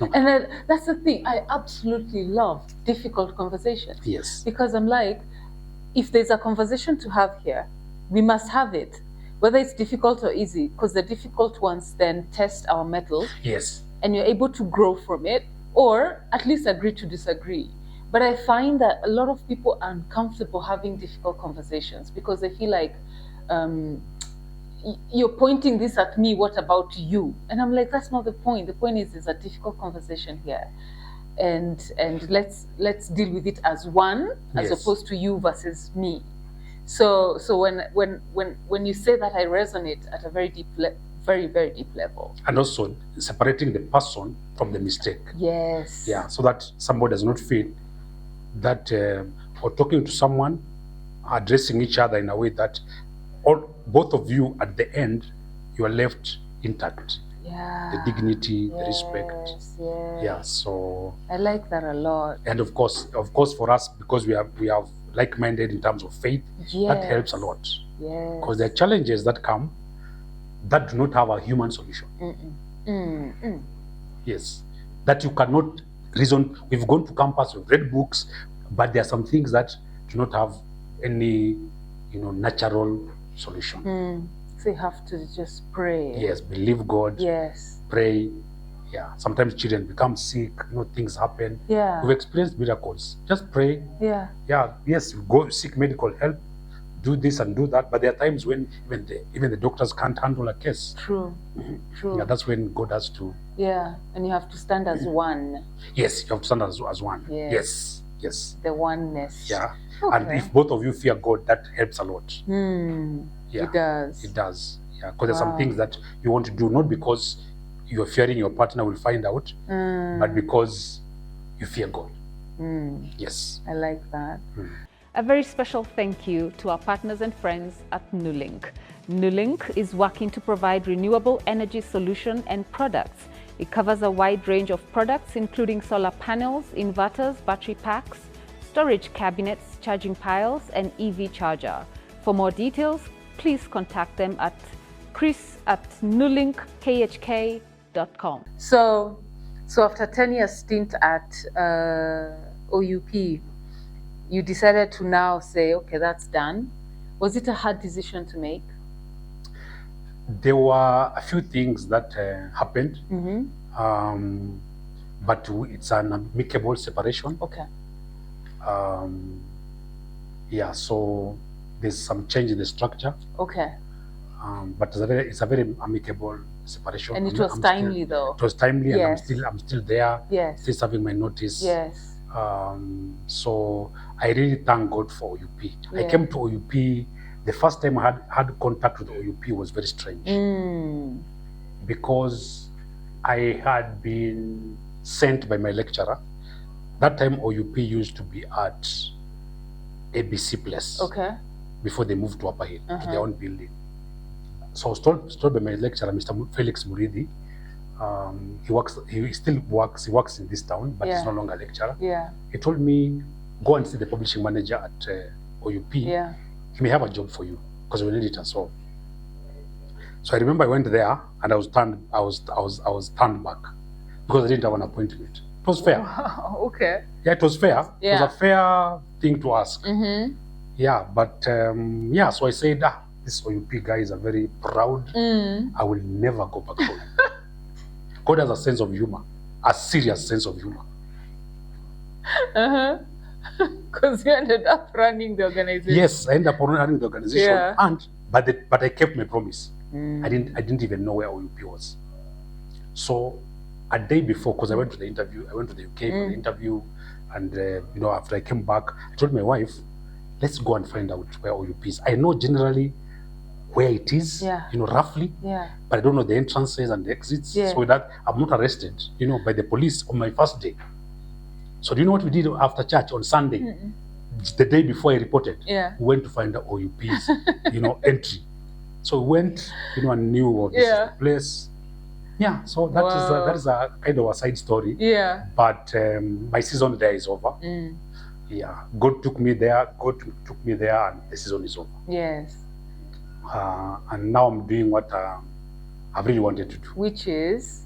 No. And that's the thing. I absolutely love difficult conversations. Yes. Because I'm like, if there's a conversation to have here, we must have it. Whether it's difficult or easy, because the difficult ones then test our mettle. Yes. And you're able to grow from it, or at least agree to disagree. But I find that a lot of people are uncomfortable having difficult conversations because they feel like, you're pointing this at me, what about you? And I'm like, that's not the point. The point is there's a difficult conversation here. And let's deal with it as one, as Yes. opposed to you versus me. So when you say that, I resonate at a very deep very, very deep level. And also separating the person from the mistake. Yes. Yeah, so that somebody does not feel that or talking to someone, addressing each other in a way that both of you at the end, you are left intact. Yeah. The dignity, the respect. Yes. Yeah, so I like that a lot. and of course for us, because we have like-minded in terms of faith, that helps a lot. Yes. Because there are challenges that come that do not have a human solution. Yes, that you cannot reason. We've gone to campus, we've read books, but there are some things that do not have any, natural solution. So you have to just pray. Yes, believe God. Yes. Pray. Yeah, sometimes children become sick, things happen. Yeah. We've experienced miracles. Just pray. Yeah. Yeah, yes, you go seek medical help, do this and do that, but there are times when even the doctors can't handle a case. True. Yeah, that's when God has to. Yeah, and you have to stand as one. Yes, you have to stand as one. Yes. Yes. The oneness. Yeah. Okay. And if both of you fear God, that helps a lot. Yeah. It does. It does. Yeah, because there's some things that you want to do, not because you're fearing your partner will find out, but because you fear God. Yes. I like that. A very special thank you to our partners and friends at Nulink. Nulink is working to provide renewable energy solution and products. It covers a wide range of products, including solar panels, inverters, battery packs, storage cabinets, charging piles, and EV charger. For more details, please contact them at chris@nulinkhk.com. So after 10 years stint at OUP, you decided to now say, okay, that's done. Was it a hard decision to make? There were a few things that happened, but it's an amicable separation. Okay. Yeah, so there's some change in the structure. Okay. But it's a very amicable separation. And it was timely, though. It was timely, Yes. and I'm still there. Yes. Still serving my notice. Yes. So I really thank God for OUP. I Yeah. came to OUP. The first time I had contact with OUP was very strange, because I had been sent by my lecturer. That time OUP used to be at ABC Place. Okay. Before they moved to Upper Hill, to their own building. So I was told by my lecturer, Mr. Felix Muridi. He still works. He works in this town, but he's no longer a lecturer. Yeah. He told me, go and see the publishing manager at OUP. Yeah. He may have a job for you, because we need it as well. So I remember I went there and I was turned back because I didn't have an appointment. It was fair. Wow. Okay. Yeah, it was fair. Yeah. It was a fair thing to ask. Yeah, but so I said, this OUP guy is a very proud. I will never go back home. God has a sense of humor, a serious sense of humor. Because you ended up running the organization. Yes, I ended up running the organization, Yeah. but I kept my promise. I didn't even know where OUP was. So a day before, because I went to the interview, I went to the UK for the interview, and after I came back, I told my wife, let's go and find out where OUP is. I know generally where it is, roughly, but I don't know the entrances and the exits, so that I'm not arrested, by the police on my first day. So do you know what we did after church on Sunday? The day before I reported, we went to find the OUP's, entry. So we went, and knew this is the place. Yeah, so that is a kind of a side story. Yeah. But my season there is over. Yeah, God took me there. And the season is over. Yes. And now I'm doing what I've really wanted to do, Which is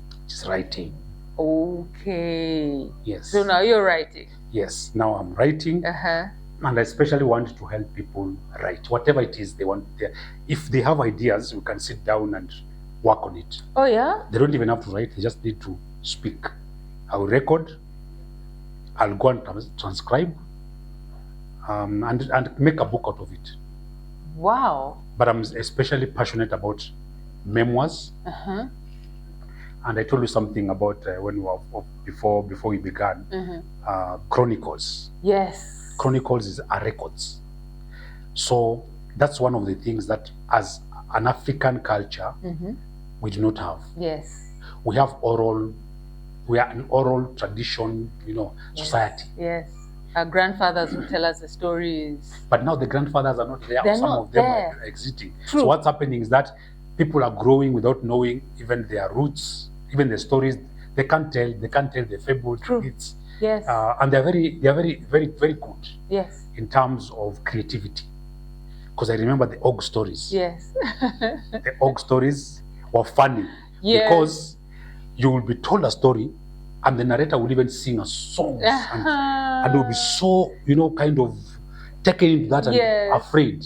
writing. Okay. Yes. So now you're writing. Yes. Now I'm writing, and I especially want to help people write whatever it is they want. If they have ideas, we can sit down and work on it. Oh yeah. They don't even have to write; they just need to speak. I will record, I'll go and transcribe and make a book out of it. Wow. But I'm especially passionate about memoirs. And I told you something about when we were before we began. Chronicles. Yes. Chronicles are records. So that's one of the things that, as an African culture, we do not have. Yes. We have oral. We are an oral tradition, society. Yes. Our grandfathers would tell us the stories. But now the grandfathers are not there. They're Some not of them there. are exiting. True. So what's happening is that people are growing without knowing even their roots, even the stories. They can't tell the fables. True. It's, Yes. and they're very, very good. Yes. In terms of creativity. Because I remember the Og stories. Yes. The Og stories were funny. Yes. Because you will be told a story and the narrator will even sing a song. And will be so, kind of taken into that and afraid.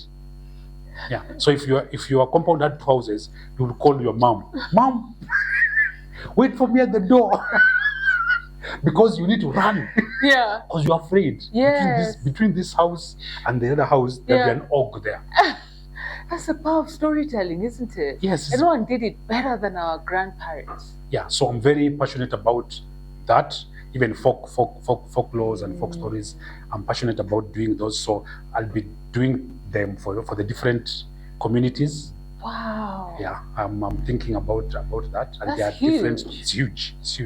Yeah. So if you are compound had houses, you will call your mom. Mom, wait for me at the door. Because you need to run. Yeah. Because you're afraid. Yes. Between this house and the other house, there'll be an Og there. That's the power of storytelling, isn't it? Yes. Everyone did it better than our grandparents. Yeah. So I'm very passionate about that. Even folklores and folk stories, I'm passionate about doing those. So I'll be doing them for the different communities. Wow. Yeah, I'm thinking about that, and That's they are huge. different. It's huge. It's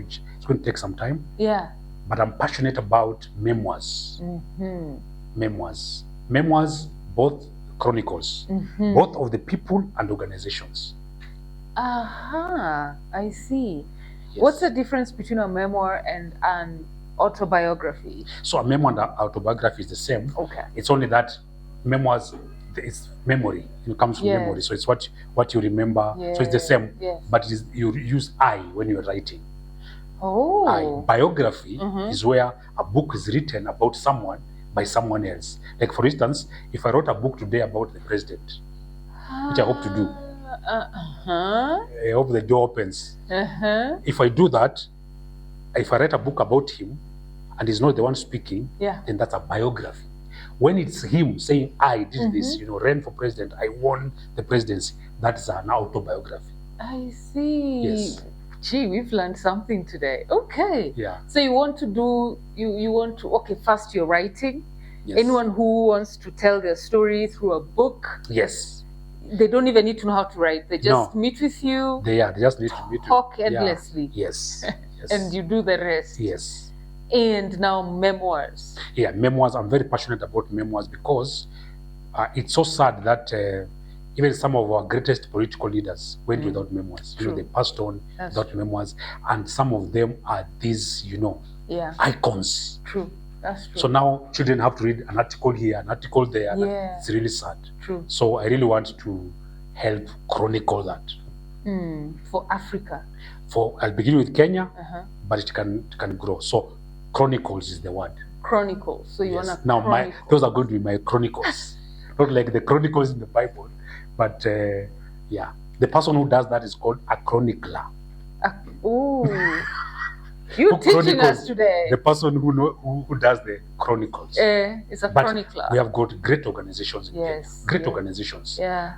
going to take some time. Yeah. But I'm passionate about memoirs. Memoirs, both chronicles, both of the people and organizations. I see. Yes. What's the difference between a memoir and an autobiography? So a memoir and autobiography is the same. Okay. It's only that memoirs, it's memory. It comes from memory. So it's what you remember. So it's the same. Yes. But you use I when you're writing. Oh. I. Biography is where a book is written about someone by someone else. Like, for instance, if I wrote a book today about the president, which I hope to do, I hope the door opens. If I do that, if I write a book about him and he's not the one speaking, then that's a biography. When it's him saying, I did this, ran for president, I won the presidency, that's an autobiography. I see. Yes. Gee, we've learned something today. Okay. Yeah. So you want to okay, first you're writing. Yes. Anyone who wants to tell their story through a book. Yes. They don't even need to know how to write. They just meet with you. They just need to meet talk endlessly. Yeah. Yes. And you do the rest. Yes. And now memoirs. Yeah, memoirs. I'm very passionate about memoirs because it's so sad that even some of our greatest political leaders went without memoirs. They passed on without memoirs, and some of them are these, icons. True. That's true. So now children have to read an article here, an article there. Yeah. It's really sad. True. So I really want to help chronicle that. For Africa. I'll begin with Kenya, but it can grow. So Chronicles is the word. Chronicles. So you want to now those are going to be my chronicles. Not like the chronicles in the Bible, but the person who does that is called a chronicler. You're teaching us today. The person who does the chronicles. Is a chronicler. We have got great organizations in Kenya. Great organizations. Yeah.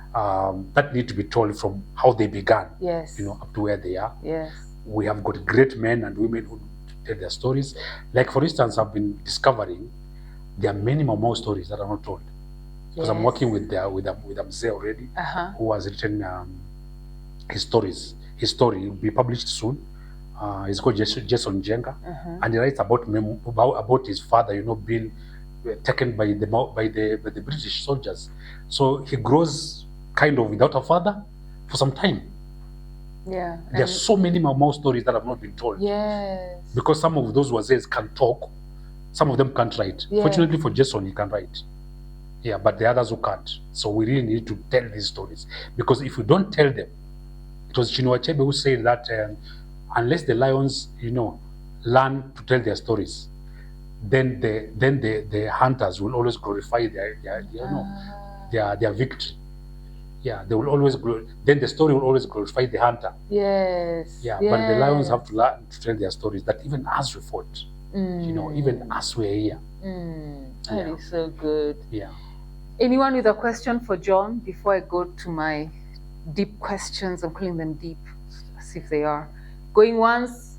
That need to be told from how they began. Yes. Up to where they are. Yes. We have got great men and women who tell their stories. Like, for instance, I've been discovering there are many more stories that are not told. Because I'm working with Mzee already, who has written his stories. His story will be published soon. He's called Jason Jenga, and he writes about his father, being taken by the British soldiers. So he grows kind of without a father for some time. Yeah. There are so many more stories that have not been told. Yes. Because some of those Wazes can talk, some of them can't write. Yeah. Fortunately for Jason, he can write. Yeah, but the others who can't. So we really need to tell these stories. Because if we don't tell them, it was Chinua Achebe who said that unless the lions, learn to tell their stories, then the hunters will always glorify their victory. Yeah, they will always then the story will always glorify the hunter. Yes. Yeah, but the lions have to learn to tell their stories that even as we fought. Even us we're here. That is so good. Yeah. Anyone with a question for John before I go to my deep questions? I'm calling them deep. Let's see if they are. Going once,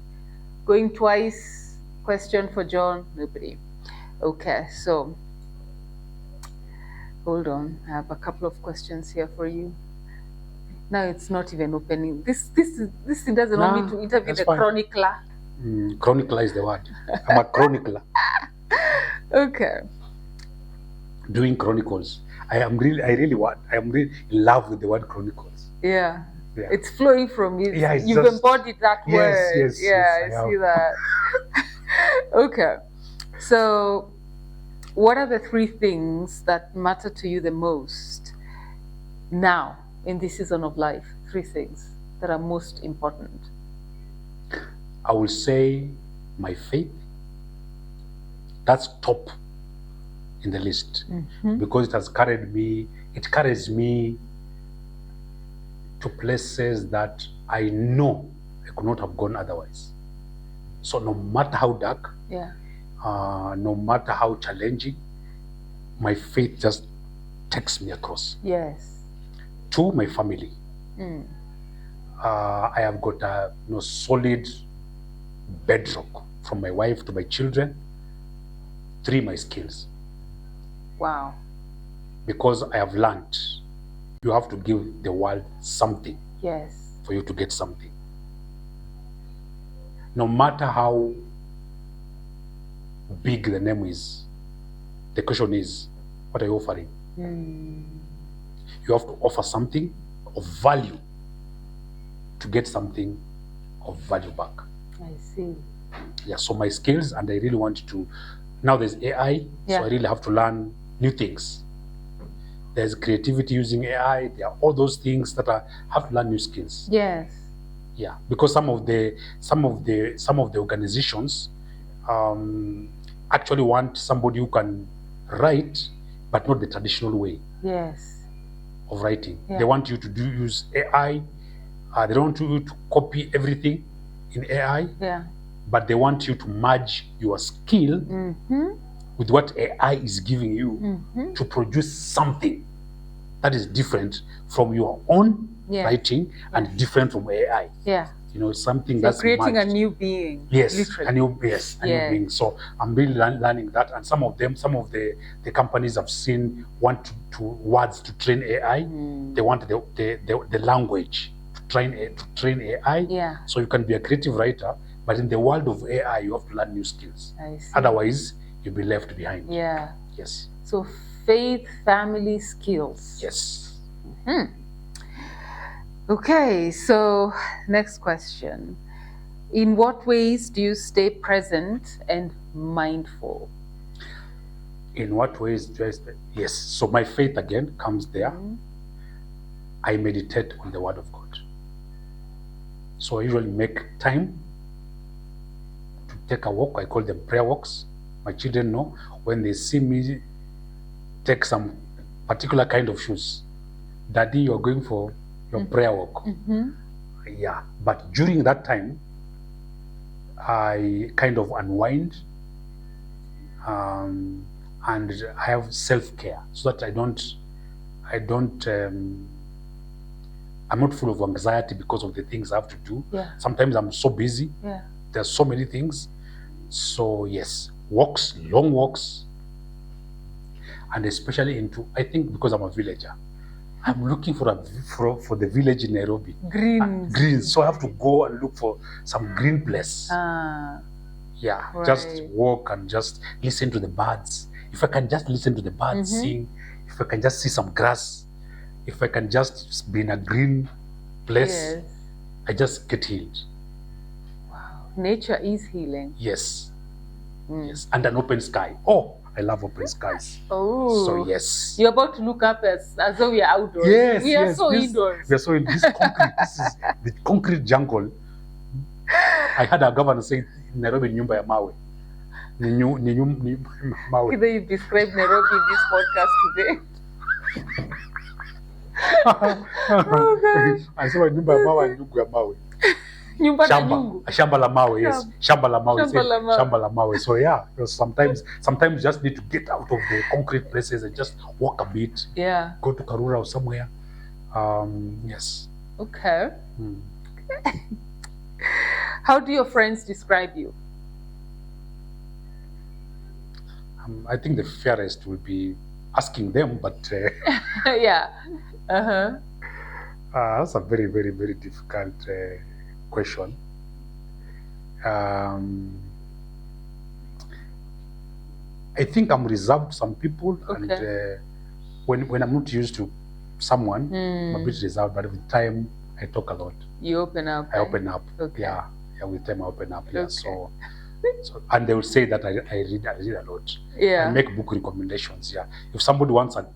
going twice. Question for John? Nobody. Okay, so hold on. I have a couple of questions here for you. Now it's not even opening. This doesn't want me to interview the chronicler. Chronicler is the word. I'm a chronicler. Okay. Doing Chronicles. I am really in love with the word Chronicles. Yeah. It's flowing from you. Yeah, You've embodied that word. Yes, I see that. Okay. So what are the 3 things that matter to you the most now in this season of life? 3 things that are most important. I will say my faith. That's top in the list, because it carries me to places that I know I could not have gone otherwise. So no matter how dark, no matter how challenging, my faith just takes me across. Yes. 2, my family. I have got a solid bedrock from my wife to my children. 3, my skills. Wow. Because I have learned, you have to give the world something. Yes. For you to get something. No matter how big the name is, the question is, what are you offering? You have to offer something of value to get something of value back. I see. Yeah, so my skills, and I really want to, now there's AI, so I really have to learn new things. There's creativity using AI. There are all those things that I have to learn new skills. Yes. Yeah, because some of the organizations actually want somebody who can write, but not the traditional way. Yes. Of writing. Yeah. They want you to use AI. They don't want you to copy everything in AI. Yeah. But they want you to merge your skill with what AI is giving you to produce something that is different from your own writing and different from AI. Yeah. Something so that's creating merged. A new being. Yes, literally. a new being. So I'm really learning that, and some of the companies I've seen want words to train AI. They want the language to train AI. Yeah. So you can be a creative writer, but in the world of AI, you have to learn new skills. I see. Otherwise, you'll be left behind. Yeah. Yes. So faith, family, skills. Yes. Okay, so next question. In what ways do you stay present and mindful? In what ways do I stay? Yes. So my faith again comes there. I meditate on the Word of God. So I usually make time to take a walk. I call them prayer walks. My children know when they see me take some particular kind of shoes. Daddy, you're going for your prayer walk. Yeah. But during that time, I kind of unwind and I have self-care so that I'm not full of anxiety because of the things I have to do. Yeah. Sometimes I'm so busy. Yeah. There's so many things. So yes, walks, long walks, and especially I think because I'm a villager, I'm looking for the village in Nairobi. Greens. So I have to go and look for some green place. Yeah, right. Just walk and just listen to the birds. If I can just listen to the birds sing, if I can just see some grass, if I can just be in a green place, I just get healed. Wow, nature is healing. Yes, yes, and an open sky. Oh, I love open skies. Oh, so yes. You're about to look up as though we are outdoors. Yes, we are so indoors. We are so in this concrete. This is the concrete jungle. I had a governor say Nairobi nyumba ya mawe. Ni mawe. Either you describe Nairobi in this podcast today. Oh, God. I said nyumba ya mawe and nyumba ya mawe. Nyumba na nyungu. Shamba la mawe, yes. Shamba la mawe. Shamba la mawe. Shamba la mawe. So yeah, sometimes you just need to get out of the concrete places and just walk a bit. Yeah. Go to Karura or somewhere. Yes. Okay. How do your friends describe you? I think the fairest will be asking them, but Yeah. that's a very, very, very difficult question. I think I'm reserved to some people, and when I'm not used to someone, I'm a bit reserved. But with time, I talk a lot. You open up. I open up. Okay. Yeah. With time, I open up. Yeah. Okay. So, and they will say that I read a lot. Yeah. I make book recommendations. Yeah. If somebody wants a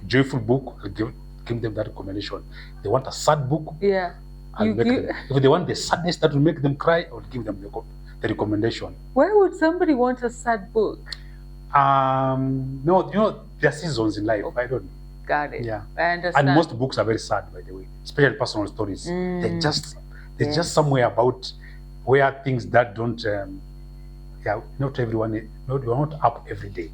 joyful book, I'll give them that recommendation. If they want a sad book, yeah. If they want the sadness that will make them cry, I'll give them the recommendation. Why would somebody want a sad book? No, there are seasons in life. Okay. I don't. Got it. Yeah. I understand. And most books are very sad, by the way, especially personal stories. They're just somewhere about where things that don't. Not everyone. You're not up every day.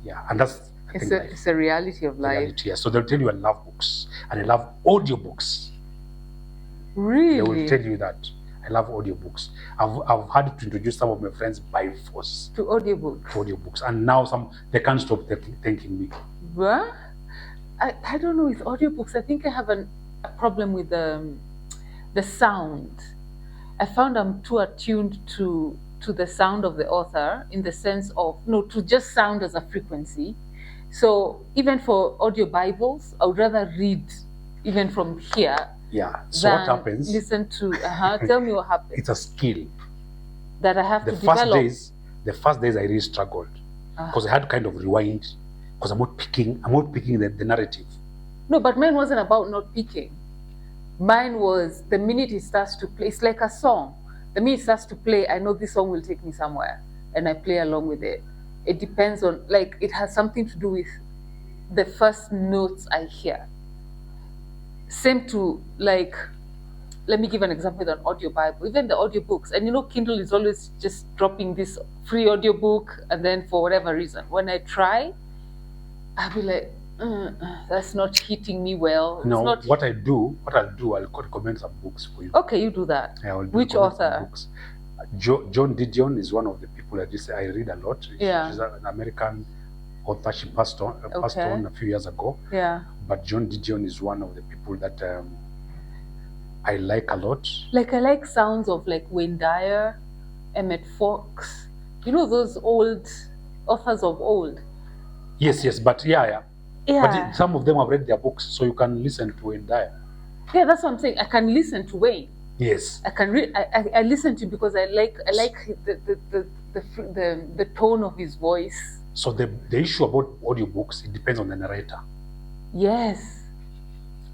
Yeah, and that's. It's a reality of life. Reality, yeah. So they'll tell you I love books and I love audiobooks. Really? They will tell you that. I love audiobooks. I've had to introduce some of my friends by force to audiobooks. Audiobooks, and now they can't stop thanking me. What? I don't know with audiobooks. I think I have a problem with the sound. I found I'm too attuned to the sound of the author in the sense of to just sound as a frequency. So even for audio Bibles, I would rather read even from here. Yeah. So what happens? Listen to. Tell me what happens. It's a skill that I have to develop. The first days I really struggled because I had to kind of rewind because I'm not picking the narrative. No, but mine wasn't about not picking. Mine was the minute it starts to play. It's like a song. The minute it starts to play, I know this song will take me somewhere, and I play along with it. It depends on, it has something to do with the first notes I hear. Same to, let me give an example with an audio Bible, even the audiobooks. And Kindle is always just dropping this free audiobook, and then for whatever reason, when I try, I'll be like, that's not hitting me well. No, what I'll do, I'll recommend some books for you. Okay, you do that. Which author? Books. John Didion is one of the people that I read a lot. Yeah. She's an American author. She passed on a few years ago. Yeah. But John Didion is one of the people that I like a lot. I like sounds of Wayne Dyer, Emmett Fox. Those old authors of old. Yes, but yeah. But some of them have read their books, so you can listen to Wayne Dyer. Yeah, that's what I'm saying. I can listen to Wayne. Yes. I can read. I listen to him because I like the tone of his voice. So the issue about audiobooks, it depends on the narrator. Yes.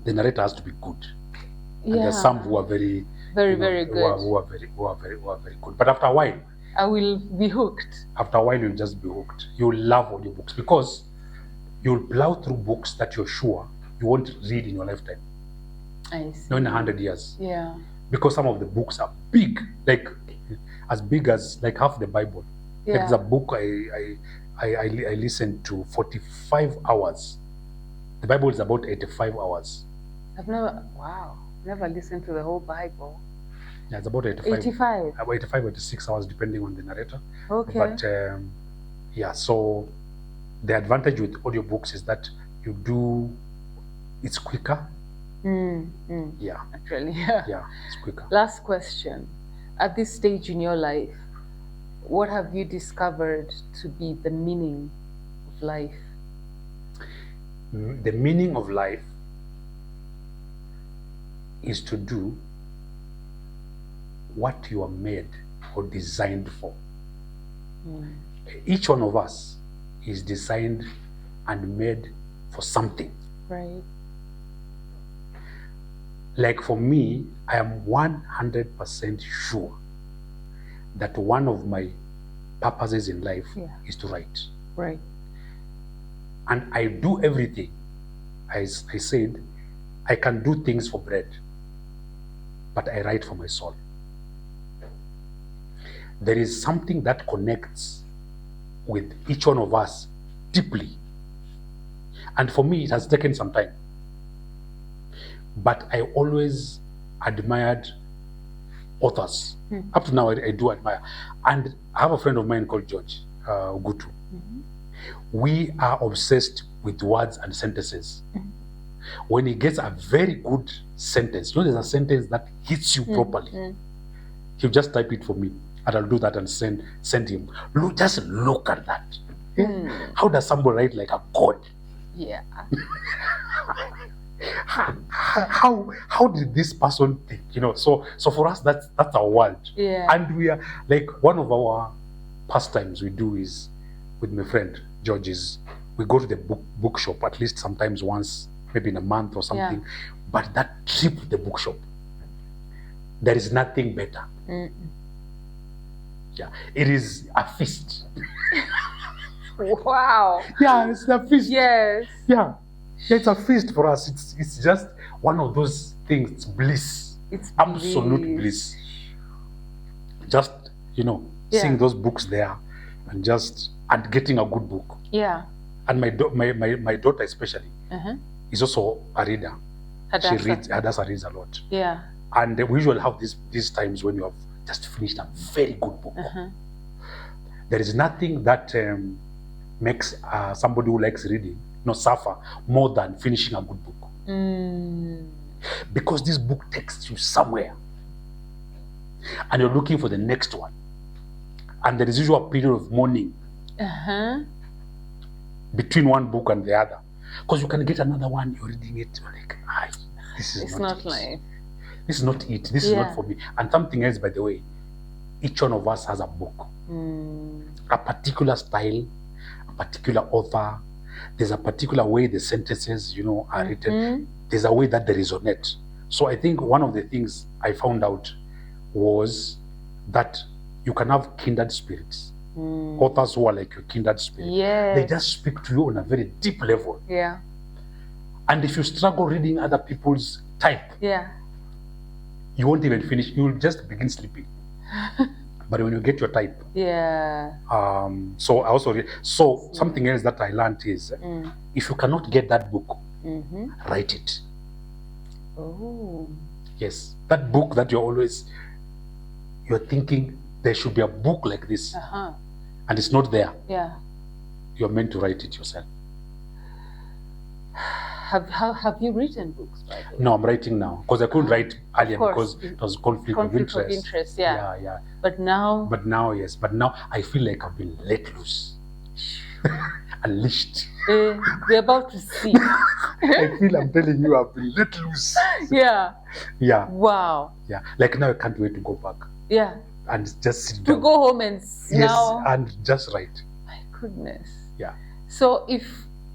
The narrator has to be good. Yeah. And there's some who are very good. Who are very good. But after a while, I will be hooked. After a while, you'll just be hooked. You'll love audiobooks because you'll plow through books that you're sure you won't read in your lifetime. I see. Not in 100 years. Yeah. Because some of the books are big, as big as half the Bible. Yeah. There's a book I listened to 45 hours. The Bible is about 85 hours. I've never listened to the whole Bible. Yeah, it's about 85. 85? About 85, 86 hours, depending on the narrator. Okay. But, so the advantage with audiobooks is that it's quicker. Yeah. Actually, yeah. Yeah, it's quicker. Last question. At this stage in your life, what have you discovered to be the meaning of life? The meaning of life is to do what you are made or designed for. Each one of us is designed and made for something. Right. Like for me, I am 100% sure that one of my purposes in life is to write. Right. And I do everything. I said, I can do things for bread. but I write for my soul. There is something that connects with each one of us deeply. And for me, it has taken some time. But I always admired authors. Up to now, I do admire. And I have a friend of mine called George Gutu. We are obsessed with words and sentences. When he gets a very good sentence, there's a sentence that hits you properly, he'll just type it for me, and I'll do that and send him. Just look at that. How does somebody write like a god? Yeah. How did this person think? So for us, that's our world. Yeah. And we are like, one of our pastimes we do is with my friend George is we go to the bookshop at least sometimes once, maybe in a month or something. Yeah. But that trip to the bookshop, there is nothing better. Yeah, it is a feast. Wow. Yeah, it's a feast. Yes. Yeah, it's a feast for us. It's just one of those things. It's bliss. It's absolute bliss. Just seeing those books there, and getting a good book. Yeah. And my daughter especially is also a reader. Hadassah reads a lot. Yeah. And we usually have these times when you have just finished a very good book. There is nothing that makes somebody who likes reading suffer more than finishing a good book. Because this book takes you somewhere, and you're looking for the next one. And there is usually a period of mourning between one book and the other, because you can get another one, you're reading it, you're like, this is not life. This is not it. This is not for me. And something else, by the way, each one of us has a book, a particular style, a particular author. There's a particular way the sentences, are written. There's a way that they resonate. So I think one of the things I found out was that you can have kindred spirits. Authors who are like your kindred spirit. Yes. They just speak to you on a very deep level. Yeah. And if you struggle reading other people's type, you won't even finish. You'll just begin sleeping. But when you get your type, so I also something else that I learned is if you cannot get that book, write it. Oh. Yes, that book that you're thinking there should be a book like this, and it's not there. Yeah. You're meant to write it yourself. Have you written books, by the way? No, I'm writing now because I couldn't write earlier because it was conflict of interest. Yeah. But now, yes. But now I feel like I've been let loose, unleashed. We're about to see. I'm telling you, I've been let loose. Yeah. Yeah. Wow. Yeah. Like now I can't wait to go back. Yeah. And just sit down. To go home and now. And just write. My goodness. Yeah. So if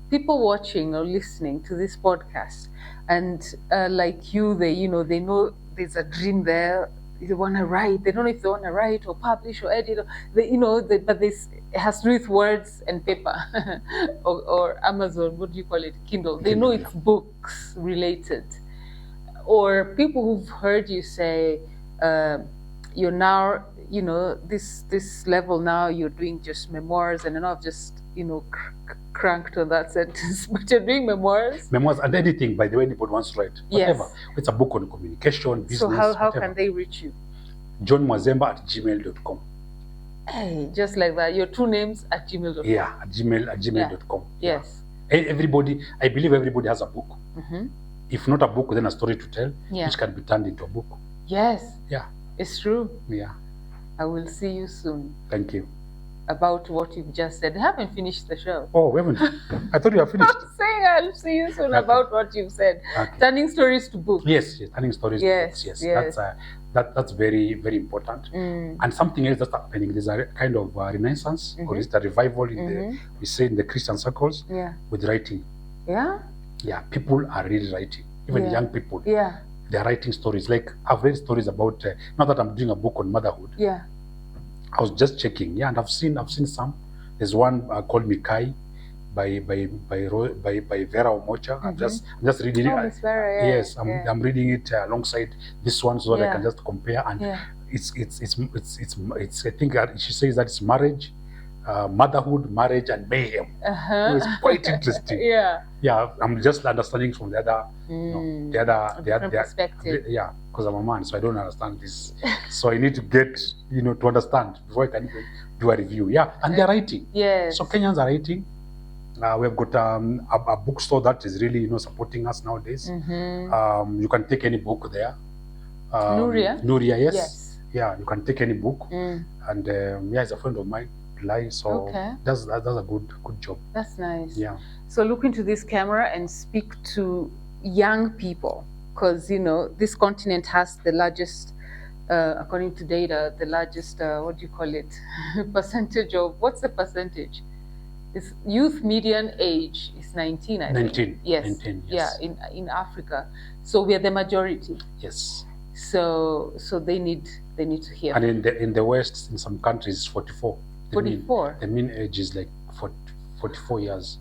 people watching or listening to this podcast and like you, they know there's a dream there, they want to write, they don't know if they want to write or publish or edit, but this has to do with words and paper or Amazon, what do you call it, Kindle. They know it's books related. Or people who've heard you say you're now, this level now, you're doing just memoirs, and I've just cranked on that sentence, but you're doing memoirs and anything, by the way, anybody wants to write whatever. It's a book on communication, business. So how can they reach you? John Mwazemba at gmail.com. Hey, just like that, your two names at gmail.com. Yeah, at gmail.com. Yes. Everybody, I believe everybody has a book. If not a book, then a story to tell, which can be turned into a book. Yes. Yeah. It's true. Yeah. I will see you soon. Thank you. About what you've just said. I haven't finished the show. Oh, we haven't. I thought you have finished. I'm saying I'll see you soon about what you've said. Okay. Turning stories to books. Yes, turning stories to books. Yes. That's very, very important. And something else that's happening, there's a kind of renaissance or is a revival in we say in the Christian circles with writing. Yeah? Yeah, people are really writing. Even young people. Yeah. They're writing stories. Like I've read stories about, not that I'm doing a book on motherhood. Yeah. I was just checking, and I've seen some. There's one called Mikai. by Vera Omocha. I'm just reading it. Miss Vera, Yes, I'm reading it alongside this one so that I can just compare. And it's I think she says that it's marriage, motherhood, marriage, and mayhem. It's quite interesting. Yeah, I'm just understanding from the other, different perspective. Yeah, because I'm a man, so I don't understand this. So I need to get, to understand before I can even do a review. Yeah, and they're writing. Yes. So Kenyans are writing. We have got a bookstore that is really, supporting us nowadays. You can take any book there. Nuria, yes. Yeah, you can take any book. And it's a friend of mine. So that's a good job. That's nice. Yeah. So look into this camera and speak to young people, because this continent has the largest, according to data, the largest what do you call it, percentage of, what's the percentage? This youth median age is 19. I 19. think. Yes. 19, yes. Yeah, in Africa. So we are the majority. Yes. So they need to hear. And in the West, in some countries, 44. 44. The mean age is like 44 years.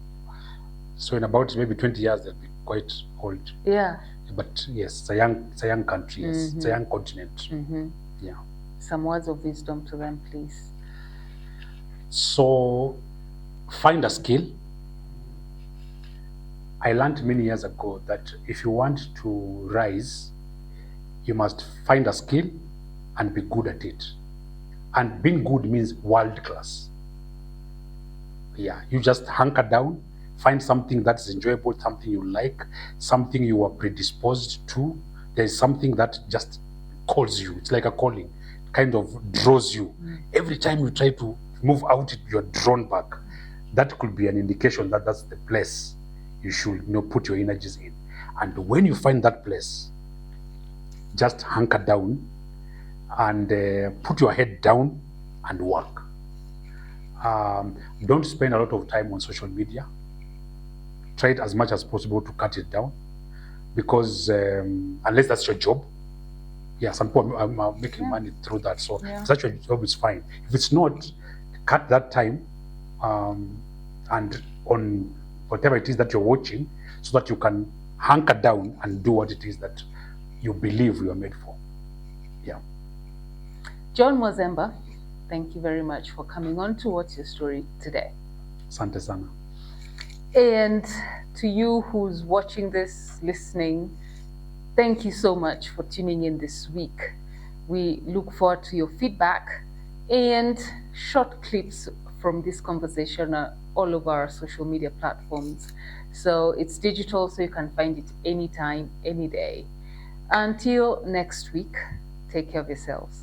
So in about maybe 20 years, they'll be quite old. Yeah. But yes, it's a young country. Yes, it's a young continent. Yeah. Some words of wisdom to them, please. So find a skill. I learned many years ago that if you want to rise, you must find a skill and be good at it. And being good means world class. Yeah, you just hunker down, find something that's enjoyable, something you like, something you are predisposed to. There's something that just calls you. It's like a calling, it kind of draws you. Every time you try to move out, you're drawn back. That could be an indication that that's the place you should put your energies in. And when you find that place, just hunker down and put your head down and work. Don't spend a lot of time on social media. Try it as much as possible to cut it down, because unless that's your job, some people are making money through that. So if that's your job, it's fine. If it's not, cut that time and on whatever it is that you're watching, so that you can hunker down and do what it is that you believe you are made for. Yeah. John Mwazemba, thank you very much for coming on to What's Your Story today. Asante sana. And to you who's watching this, listening, thank you so much for tuning in this week. We look forward to your feedback, and short clips from this conversation are all over our social media platforms. So it's digital, so you can find it anytime, any day. Until next week, take care of yourselves.